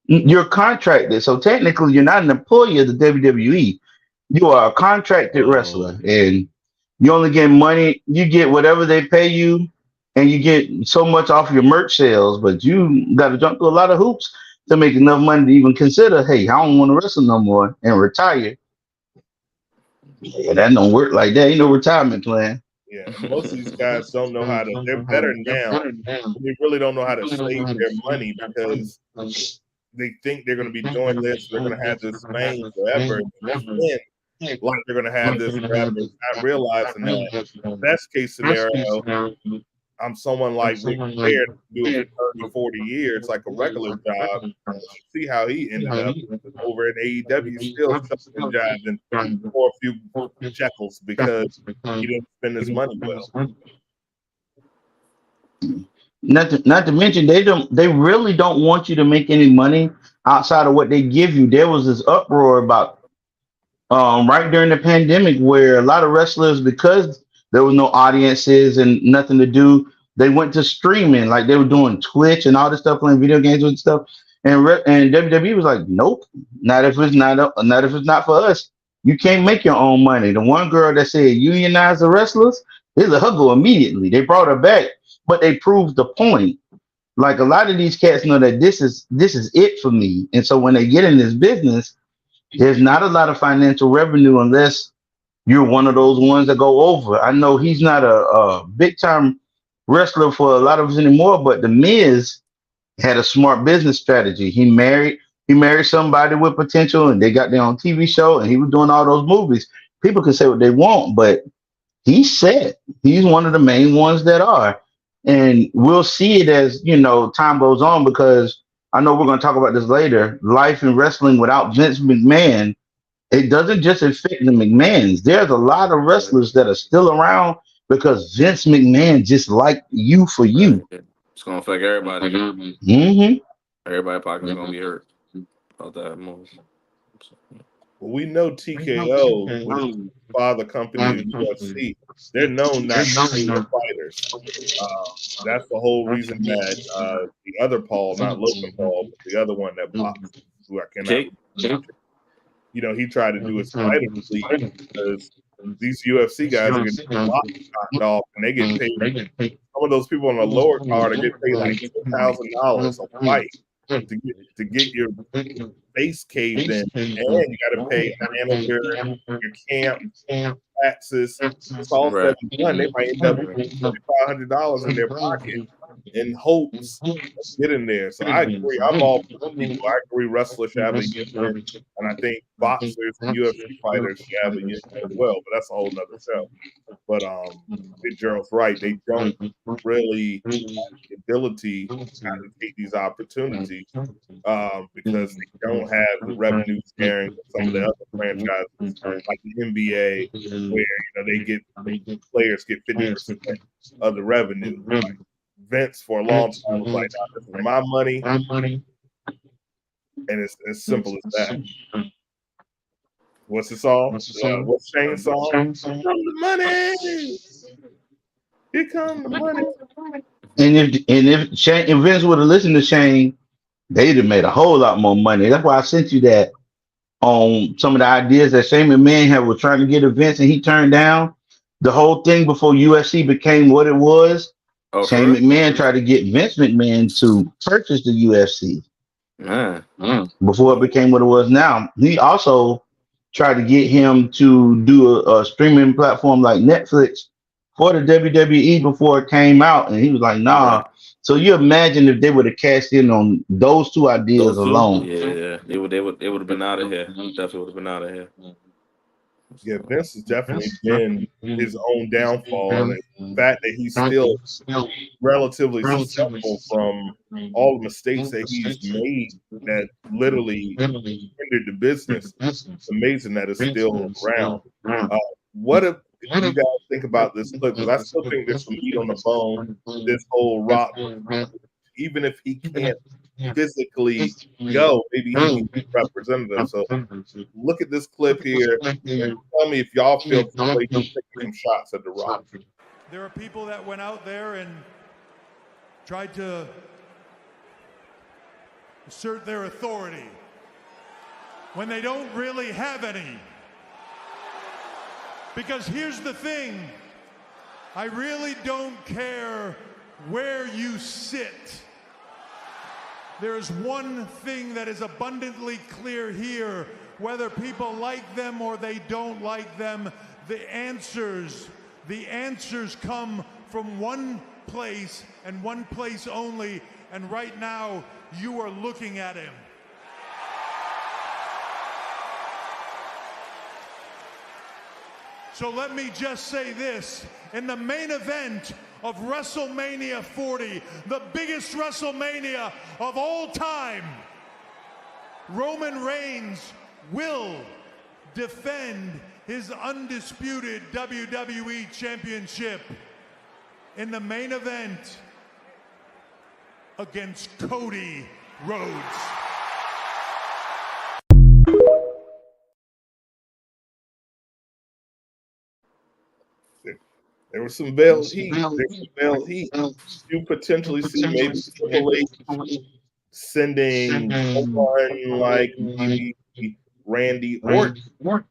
you're contracted. So technically, you're not an employee of the WWE. You are a contracted wrestler, and you only get money. You get whatever they pay you, and you get so much off your merch sales. But you got to jump through a lot of hoops to make enough money to even consider, hey, I don't want to wrestle no more and retire. Yeah, that don't work like that. Ain't no retirement plan. Yeah, most of these guys don't know how to. They're better now. They really don't know how to save their money because they think they're going to be doing this. They're going to have this fame forever. Like they're going to have this forever. Not realizing that best case scenario, I'm someone like Ric Flair to do it for 30, 40 years, like a regular job. See how he ended up over at AEW, still shucking jobs and for a few shekels because he didn't spend his money well. Not to mention they really don't want you to make any money outside of what they give you. There was this uproar about right during the pandemic where a lot of wrestlers, because there was no audiences and nothing to do, they went to streaming, like they were doing Twitch and all this stuff, playing video games and stuff. And WWE was like, nope, not if it's not for us. You can't make your own money. The one girl that said unionize the wrestlers, they let her go immediately. They brought her back, but they proved the point. Like a lot of these cats know that this is it for me, and so when they get in this business, there's not a lot of financial revenue unless you're one of those ones that go over. I know he's not a big time wrestler for a lot of us anymore, but the Miz had a smart business strategy. He married somebody with potential, and they got their own TV show, and he was doing all those movies. People can say what they want, but he's set. He's one of the main ones that are. And we'll see it as, time goes on, because I know we're going to talk about this later. Life in wrestling without Vince McMahon, it doesn't just affect the McMahons. There's a lot of Right. wrestlers that are still around because Vince McMahon just liked you for Right. you. It's gonna affect everybody. Hmm. Everybody pocket's gonna be hurt about that move. Well, we know TKO, which is the father company of UFC, they're known not to pay their fighters. That's the whole reason that the other Paul, not Logan Paul, but the other one that boxed, who I cannot Jake. remember, he tried to do his fighter league because these UFC guys are getting locked knocked off, and they get paid. Some of those people on the lower card are getting paid like $10,000 a fight to get your face caved in, and you got to pay a manager, your camp, taxes. It's all said Right. and done. They might end up Right. with $2,500 in their pocket in hopes of getting there. So I agree. I'm all for the people. I agree wrestlers should have a union, and I think boxers and UFC fighters should have a union as well. But that's a whole nother show. But Gerald's right. They don't really have the ability to take these opportunities because they don't have the revenue sharing of some of the other franchises like the NBA, where they get players get 50% of the revenue. Like Vince for a long time was like, "Nah, this is my money," and it's as simple as that. What's the song? What's Shane's song? Here come the money. Here come the money. And if Vince would have listened to Shane, they'd have made a whole lot more money. That's why I sent you that on some of the ideas that Shane McMahon had was trying to get Vince, and he turned down the whole thing before UFC became what it was. Oh, for Shane real? McMahon tried to get Vince McMahon to purchase the UFC Man. before it became what it was now. He also tried to get him to do a streaming platform like Netflix for the WWE before it came out, and he was like, Right. "Nah." So you imagine if they would have cashed in on those two ideas Those two? alone. Yeah. They would have been out of here. Definitely would have been out of here. Yeah, Vince has definitely been his own downfall, and the fact that he's still relatively successful from all the mistakes that he's made that literally hindered the business. It's amazing that it's still around. What if you guys think about this clip? Because I still think there's some meat on the bone. This whole Rock, even if he can't physically go, maybe he can be representative. So look at this clip here. Tell me if y'all feel like he's taking some shots at the Rock. There are people that went out there and tried to assert their authority when they don't really have any. Because here's the thing, I really don't care where you sit. There's one thing that is abundantly clear here, whether people like them or they don't like them, the answers come from one place and one place only, and right now you are looking at him. So let me just say this, in the main event of WrestleMania 40, the biggest WrestleMania of all time, Roman Reigns will defend his undisputed WWE Championship. In the main event, against Cody Rhodes. There was some veiled heat. There's some veiled heat. You potentially see maybe Triple H sending someone like maybe Randy Orton.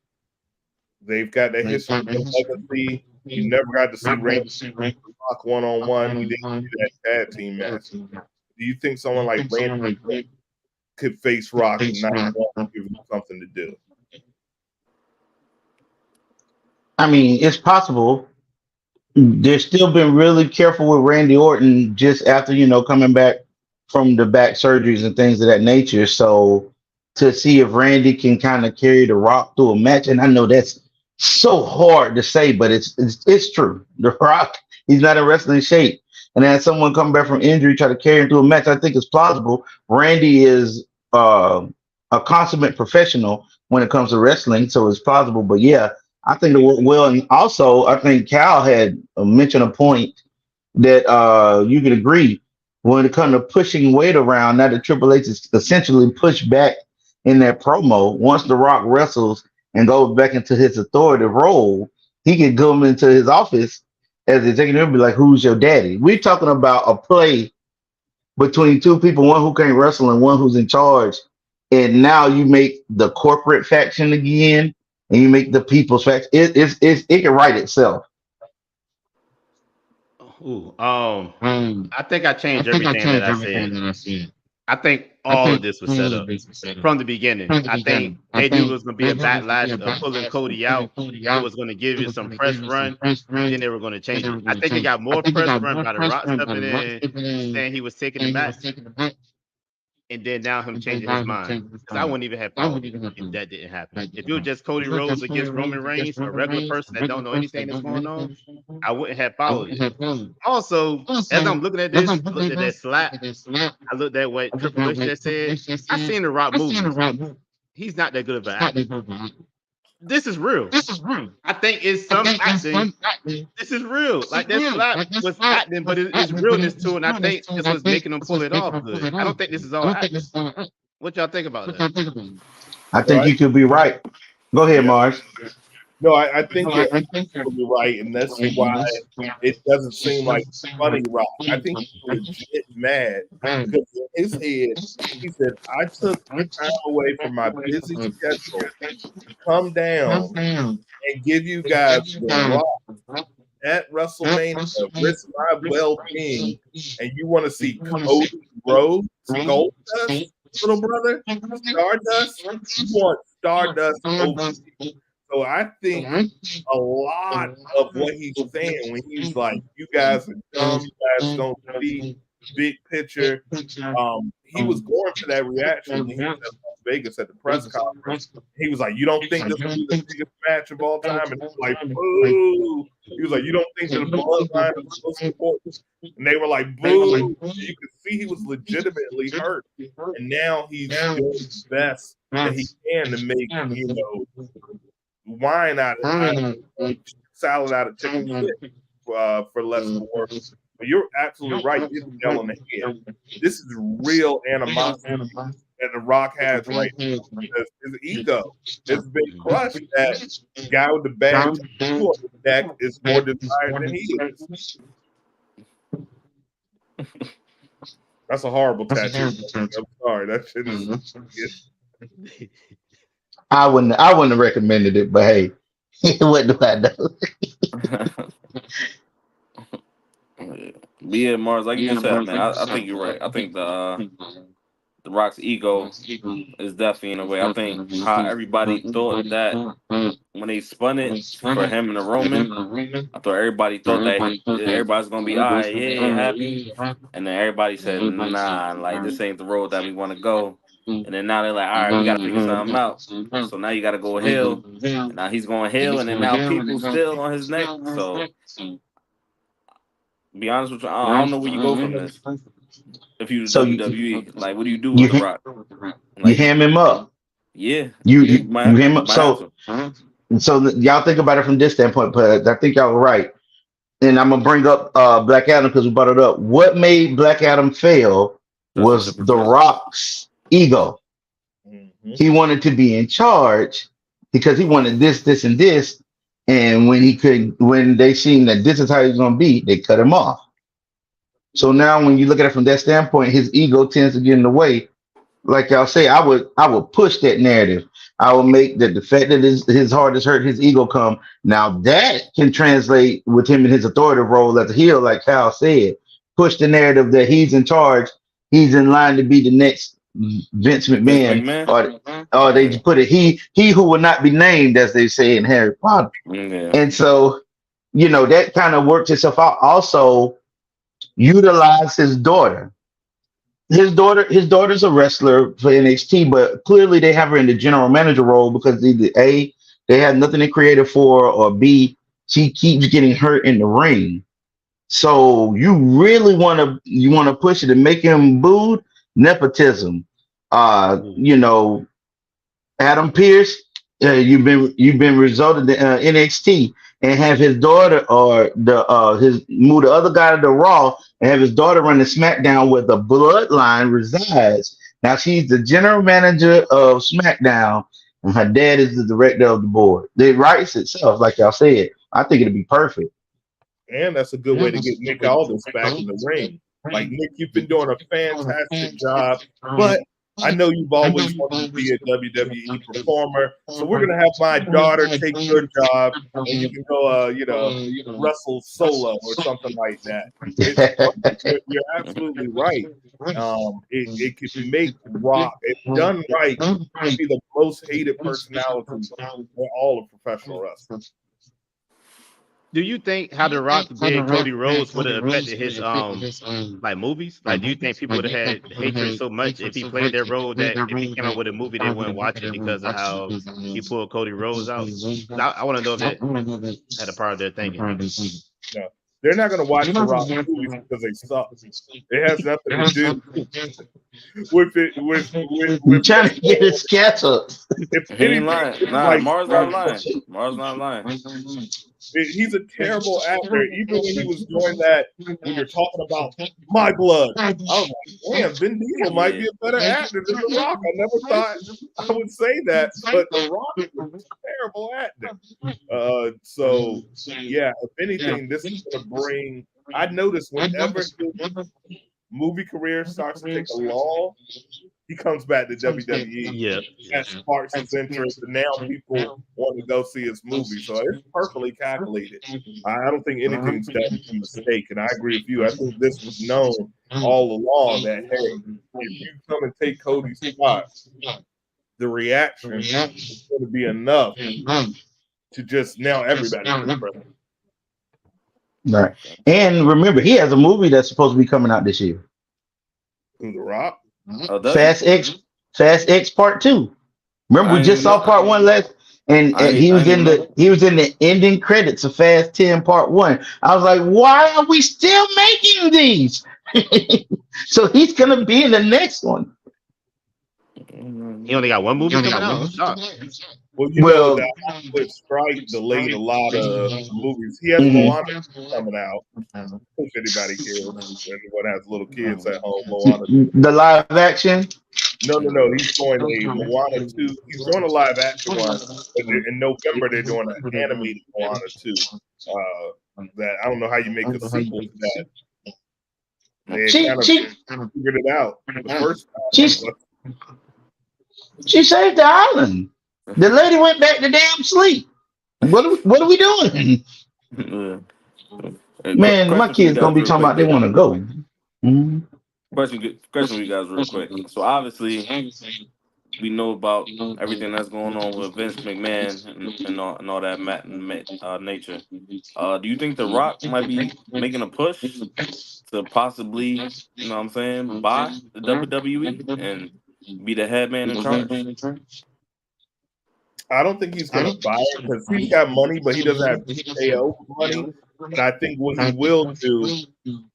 They've got that history and legacy. You never got to see Randy Rock one on one. You didn't see that tag team match. Do you think someone like Randy could face Rock and not want to give him something to do? I mean, it's possible. They've still been really careful with Randy Orton just after, coming back from the back surgeries and things of that nature. So to see if Randy can kind of carry the Rock through a match, and I know that's so hard to say, but it's true. The Rock, he's not in wrestling shape. And as someone come back from injury, try to carry him through a match, I think it's plausible. Randy is a consummate professional when it comes to wrestling, so it's plausible. But yeah, I think it worked well. And also, I think Cal had mentioned a point that you could agree when it comes to pushing weight around. Now that Triple H is essentially pushed back in that promo, once The Rock wrestles and goes back into his authoritative role, he can come into his office as the executive and be like, "Who's your daddy?" We're talking about a play between two people, one who can't wrestle and one who's in charge. And now you make the corporate faction again, and you make the people's faction. It can write itself. Ooh, I think I changed everything that I said. I think all of this was set up from the beginning. I think they knew it was going to be a backlash of pulling Cody out. It was going to give it some press run. Then they were going to change it. I think it got more press run by The Rock stepping in, saying he was taking the match, and then now him changing his mind. Because I wouldn't even have followed it if that didn't happen. If it was just Cody Rhodes against Roman Reigns, a regular person that don't know anything that's going on, I wouldn't have followed it. Also, as I'm looking at this, I looked at that slap. I looked at what Triple H just said. I seen The Rock movies. He's not that good of an actor. This is real. I think it's some acting. This is real. Like that slap was acting, but it's realness to it. And I think this was making them pull it off good. I don't think this is all acting. What y'all think about that? I No, think you could be right. Go ahead, yeah. Mars. No, I think you're absolutely right, and that's why it doesn't seem like funny Rock. I think he's legit mad because in his head, he said, "I took time away from my busy schedule to come down and give you guys the Rock at WrestleMania, risk my well-being, and you want to see Cody Rhodes, Goldust, little brother, Stardust? You want Stardust over me." So I think a lot of what he's saying when he's like, "You guys are dumb, you guys don't see big picture." He was going for that reaction when he was at Las Vegas at the press conference. He was like, "You don't think this will be the biggest match of all time?" And he was like, "Boo!" He was like, "You don't think that the bloodline is most important?" And they were like, "Boo!" You could see he was legitimately hurt, and now he's doing his best that he can to make wine out of salad out of chicken shit for less more. But you're absolutely right. You hit the nail on the head. This is real animosity that The Rock has right now. Because his ego has been crushed. That guy with the bad tattoo on his neck is more desired than he is. That's a horrible tattoo. I'm sorry. That shit is. I wouldn't have recommended it, but hey, what do I know? But yeah, Mars, like you said, man, I think you're right. I think the Rock's ego is definitely in a way. I think how everybody thought that when they spun it for him and the Roman, I thought everybody thought that everybody's gonna be all right, yeah, happy, and then everybody said, nah, like this ain't the road that we want to go. And then now they're like, all right, we got to figure something out. So now you got to go heel, and now he's going heel, and then now people still on his neck. So be honest with you, I don't know where you go from this. If you So the WWE, like, what do you do you with The Rock? you Like, ham him up. yeah, You yeah, you, you ham up. might have So to. y'all think about it from this standpoint, but I think y'all were right. and I'm gonna bring up Black Adam because we brought it up. What made Black Adam fail Justice was to The prevail. Rock's ego. Mhm. He wanted to be in charge because he wanted this, this, and this. And when they seen that this is how he's gonna be, they cut him off. So now, when you look at it from that standpoint, his ego tends to get in the way. Like y'all say, I would push that narrative. I will make that the fact that his heart is hurt, his ego come. Now that can translate with him in his authoritative role as a heel, like Kyle said. Push the narrative that he's in charge, he's in line to be the next Vince Vince McMahon, McMahon. or they Yeah. just put it he who will not be named, as they say in Harry Potter. Yeah. And so, that kind of works itself out. Also, utilize his daughter. His daughter's a wrestler for NXT, but clearly they have her in the general manager role because either A, they have nothing to create her for, or B, she keeps getting hurt in the ring. So you want to push it and make him booed. Nepotism. Adam Pierce, you've been resulted to NXT, and have his daughter, or move the other guy to the Raw and have his daughter run the SmackDown where the Bloodline resides. Now she's the general manager of SmackDown, and her dad is the director of the board. It writes itself, like y'all said. I think it'd be perfect. And that's a good way to get Nick Aldis back in the ring. Like, Nick, you've been doing a fantastic job, but I know you've always wanted to be a WWE performer, so we're gonna have my daughter take your job, and you can go, wrestle solo or something like that. It's perfect. You're absolutely right. It could make Rock, if done right, could be the most hated personality in all of professional wrestling. Do you think how The Rock did Cody Rhodes would have affected his like movies? Like, do you think people would have had hatred so much if he played that role that if he came out with a movie they wouldn't watch it because of how he pulled Cody Rhodes out? 'Cause I want to know if that had a part of their thinking. No, they're not going to watch the Rock movies because they suck. It has nothing to do with it. You With trying to get his catch up. if He ain't anything, lying. Nah, like, Mars not lying. Mars not lying. he's a terrible actor. Even when he was doing that, when you're talking about My Blood, I was like, damn, Vin Diesel might be a better actor than The Rock. I never thought I would say that, but The Rock is a terrible actor. So yeah, if anything, this is going to bring. I noticed whenever his movie career starts to take a lull, he comes back to WWE. Yeah. That sparks his interest, and now people want to go see his movie. So it's perfectly calculated. I don't think anything's done a mistake, and I agree with you. I think this was known all along that, hey, if you come and take Cody's spot, the reaction is going to be enough to just now everybody's impressed. Right. And remember, he has a movie that's supposed to be coming out this year. Who, The Rock? Oh, does Fast X Part 2. Remember, I we ain't just even saw know. Part 1 last, and I he was ain't in even know. the ending credits of Fast 10 Part 1. I was like, why are we still making these? So he's gonna be in the next one. He only got one movie coming out. I'm shocked. Well, Well, that Hollywood strike delayed a lot of movies. He has Moana coming out. If anybody cares, anyone has little kids at home, Moana. the live action. No. He's doing a Moana 2. He's doing a live action one. But in November, they're doing an animated Moana 2. That I don't know how you make a sequel to that. They She kind of she figured it out the first she time. she saved the island. The lady went back to damn sleep. What are we doing? Yeah. Man, my Question for you kids guys, gonna be real talking quick. about they want to go. Mhm. Question for you guys, real quick. So obviously, we know about everything that's going on with Vince McMahon and all that nature. Do you think The Rock might be making a push to possibly, you know what I'm saying, buy the WWE and be the head man in charge? I don't think he's going to buy it because he's got money, but he doesn't have TKO money. And I think what he will do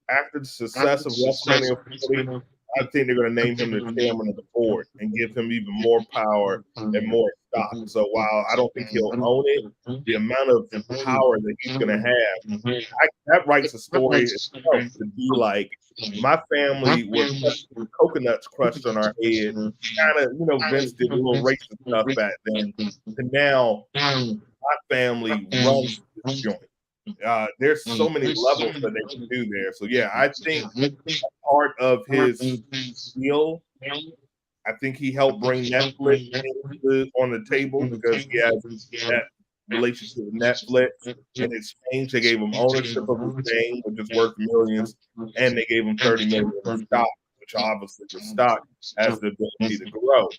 after the success of WrestleMania 40, I think they're going to name him the chairman of the board and give him even more power and more stock. So while I don't think he'll own it, the amount of power that he's going to have, that writes a story itself to be like, my family was coconuts crushed on our head. Kind of, Vince did a little racist stuff back then. And now my family runs this joint. There's so many levels that they can do there. So yeah, I think part of his deal, I think he helped bring Netflix on the table because he has that relationship with Netflix. In exchange, they gave him ownership of his name, which is worth millions, and they gave him 30 million in stock, which obviously the stock has the ability to grow.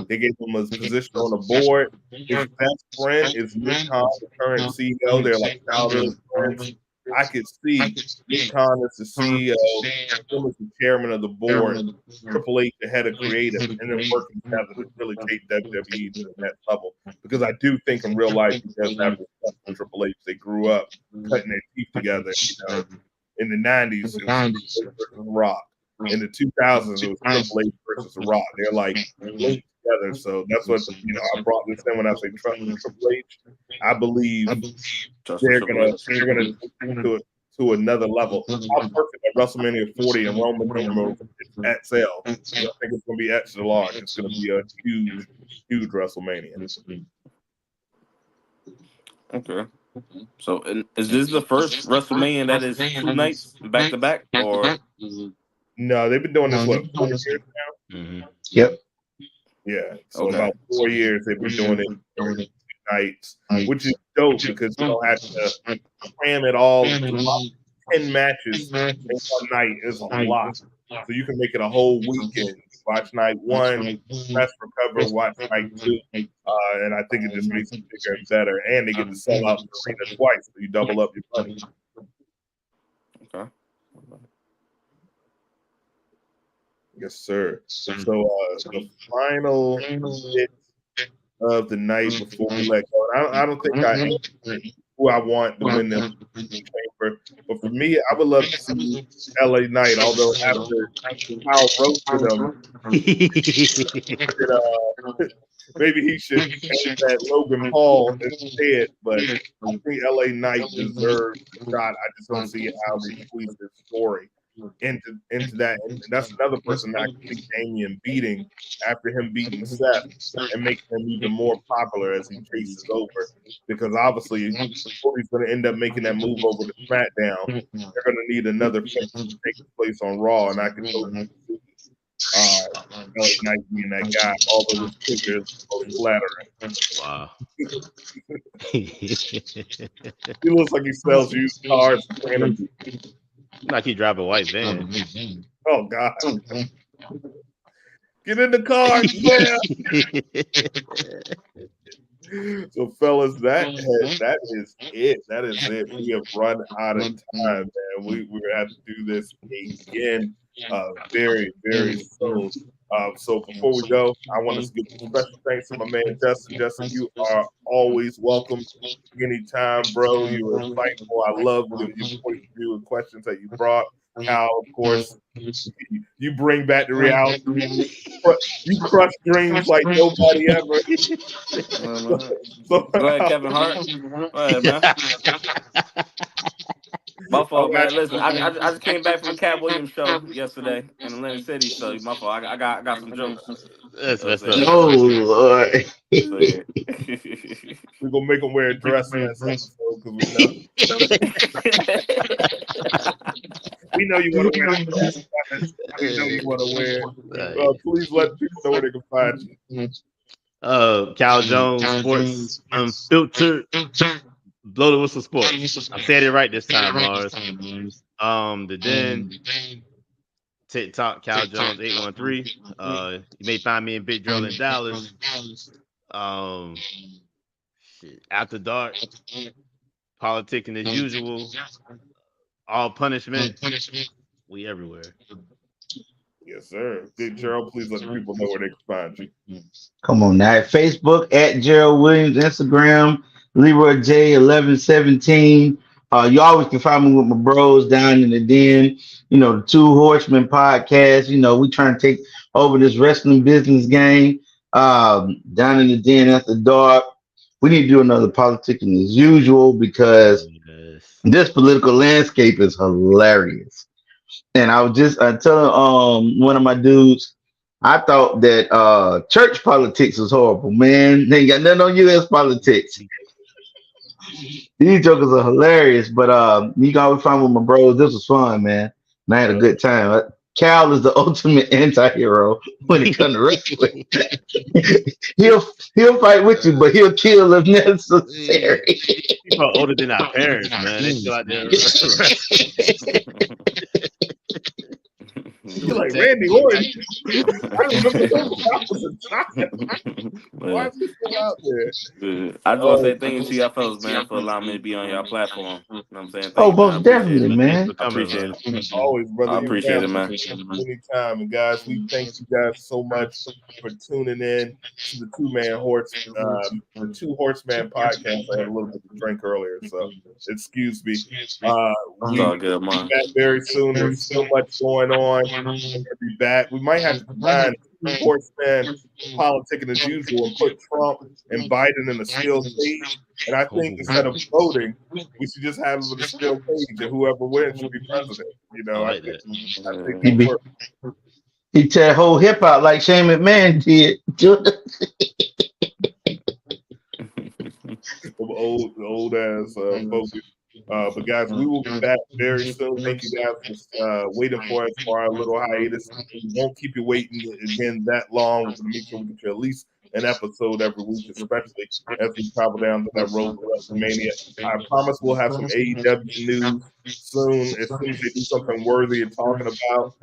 They gave him a position on the board. His best friend is Nick Khan, the current CEO. They're like childhood friends. I could see Nick Khan as the CEO, him as the chairman of the board, Triple H the head of creative, and then working together to really take WWE to the next level. Because I do think in real life he does have respect for Triple H. They grew up cutting their teeth together. In the 90s, it was Triple H versus Rock. In the 2000s, it was Triple H versus Rock. They're like linked together. So that's what I brought this in when I say trust Triple H. I believe they're gonna take it to another level. How perfect at WrestleMania 40 and Roman numerals at sale. I think it's gonna be extra large. It's gonna be a huge, huge WrestleMania. Okay. So, is this the first WrestleMania that is 2 nights back to back, or? No, they've been doing this 4 years now. Mm-hmm. Yep. Yeah, so about 4 years they've been doing it 2 nights, which is dope because you don't have to cram it all. 10 matches in one night is a lot, so you can make it a whole weekend. Watch night 1, rest, recover, watch night 2, and I think it just makes it bigger and better. And they get to sell out the arena twice, so you double up your money. Okay. Yes, sir. So the final bit of the night before we let go. I don't think I answered who I want to win the chamber, but for me, I would love to see LA Knight. Although after Kyle roasted him, maybe he should make that Logan Paul instead. But I think LA Knight deserves the shot. I just don't see how they squeeze this story into that. And that's another person that I can see Damian beating after him beating Seth and making him even more popular as he chases over. Because obviously, Cody's going to end up making that move over to SmackDown. They're going to need another face to take his place on Raw, and I can totally see LA Knight being that guy. Although his picture is most flattering. Wow. He looks like he sells used cars for energy. Like he drive a white van. Oh God! Get in the car, yeah. So, fellas, that is it. That is it. We have run out of time, man. We're gonna have to do this again, very, very soon. So before we go, I want to give special thanks to my man Justin. Justin, you are always welcome anytime, bro. You were insightful. I love your point of view and questions that you brought. Kyle, of course, you bring back the reality. You crush dreams like nobody ever. Go ahead, Kevin Hart. Go ahead, man. My fault, man. Listen, I just came back from the Cat Williams show yesterday in Atlantic City, so my fault. I got some jokes. That's messed up. Oh Lord. So, yeah. We're gonna make them wear a dress next episode because we know you want to wear a dress. We know you want to wear. Please let people know where they can find you. Cal Jones Sports Unfiltered. Blow the Whistle Sports. I said it right this time, Mars. The Den, TikTok, Cal Jones 813. You may find me in Big Drill in Dallas. After Dark, politicking as usual. All punishment. We everywhere. Yes, sir. Big Gerald, please let the people know where they can find you. Come on now. Facebook at Gerald Williams, Instagram, Leroy J 1117, You always can find me with my bros down in the den. The Two Horsemen podcast. We trying to take over this wrestling business game. Down in the den after dark. We need to do another politicking as usual because Yes. this political landscape is hilarious. And I was just telling one of my dudes, I thought that church politics was horrible, man. They ain't got nothing on U.S. politics. These jokers are hilarious, but you can always find with my bros. This was fun, man. And I had a Yeah. good time. Cal is the ultimate anti-hero when it comes to wrestling. he'll he'll fight with you, but he'll kill if Yeah. necessary. People are older than our parents, man. They still out there wrestling. You're like Tag Randy team Orton. matches. I remember those battles in time. Why Man, is he still out there? I just want to Oh, say thank you to y'all fellas, man, for allowing me to be on your platform. You know what I'm saying? Thank Oh, you, man. I most appreciate it. definitely, Thanks for man. I coming, appreciate man. it. always, brother. I You appreciate it, family man. anytime. And guys, we thank you guys so much for tuning in to the Two Horseman podcast. I had a little bit of drink earlier, so excuse me. Uh, It's we all good, will be man. back very soon. There's so much going on. We're gonna be back. We might have to combine Two Horseman politicking as usual and put Trump and Biden in a steel cage. And I think instead of voting, we should just have them in a steel cage, and whoever wins should be president. I I like think that. He that be works. he tear whole hip out like Shane McMahon did. Of old ass focus. But guys, we will be back very soon. Thank you guys for waiting for us for our little hiatus. We won't keep you waiting again that long. We're going to make sure we get you at least an episode every week, especially as we travel down to that road to WrestleMania. I promise we'll have some AEW news soon. As soon as they do something worthy of talking about,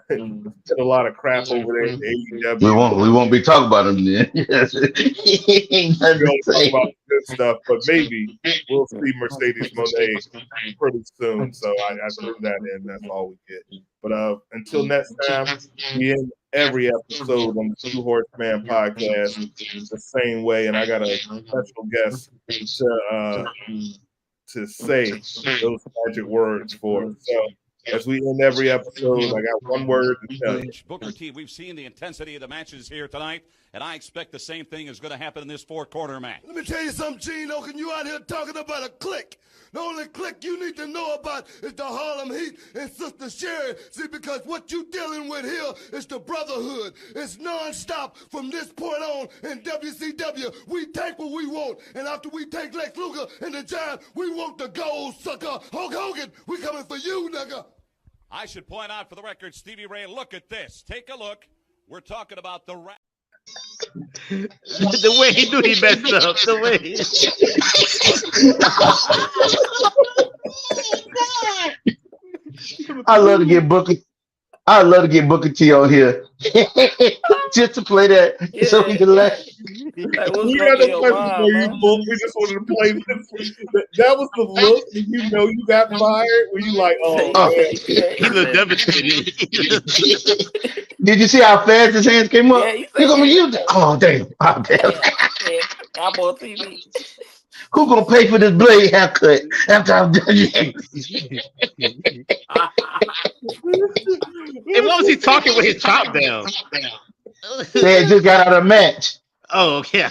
there's been a lot of crap over there at we AEW. won't we won't be talking about him then. He ain't We nothing to only talk say. about the good stuff, but maybe we'll see Mercedes Monet pretty soon. So I threw that in. That's all we get. But until next time, we end every episode on the Two Horseman podcast the same way, and I got a special guest to uh, to say those magic words for us. So as we end every episode, I got one word to tell you. Booker T, we've seen the intensity of the matches here tonight, and I expect the same thing is going to happen in this four-corner match. Let me tell you something, Gene Oken. You out here talking about a clique. The only clique you need to know about is the Harlem Heat and Sister Sherry. See, because what you dealing with here is the brotherhood. It's nonstop from this point on in WCW. We take what we want, and after we take Lex Luger and the Giant, we want the gold sucker. Hulk Hogan, we coming for you, nigga. I should point out for the record, Stevie Ray, look at this. Take a look. We're talking about the The way he knew he messed up. The way. I love to get Booker. I love to get Booker T on here just to play that so we Yeah. can laugh. Like, what's We going got through no your questions for mind, you, man? Book. We just wanted to play this. That was the look when you know you got fired. When you like, oh Oh. man, He looked devastated. Did you see how fast his hands came Yeah, up? you You're gonna say, use it. Oh damn! Oh damn! yeah, I'm on TV. Who gonna pay for this blade haircut after I'm done? Yet? And what was he talking with his top down? They had just got out of a match. Oh, okay.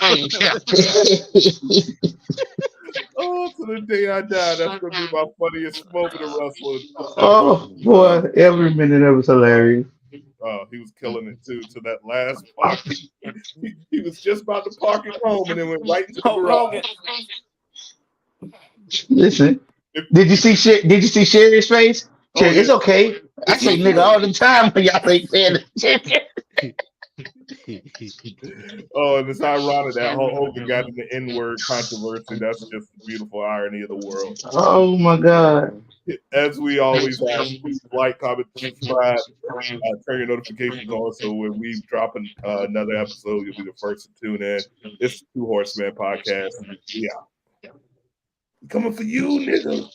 oh, to the day I die, that's gonna be my funniest moment of wrestling ever. Oh boy, every minute of it was hilarious. He was killing it too. To that last park, he was just about to park it home and then went right into the Hulk garage. Hogan. Listen, did you see shit? Did you see Sherry's face? Oh, Sherry, it's yeah. okay. I say nigga all the time when y'all ain't paying attention. Oh, and it's ironic that Hulk Hogan got in the N-word controversy. That's just the beautiful irony of the world. Oh my god. As we always have, please like, comment, subscribe, turn your notifications on so when we drop another episode, you'll be the first to tune in. It's the Two Horseman Podcast. Yeah. Coming for you, nigga.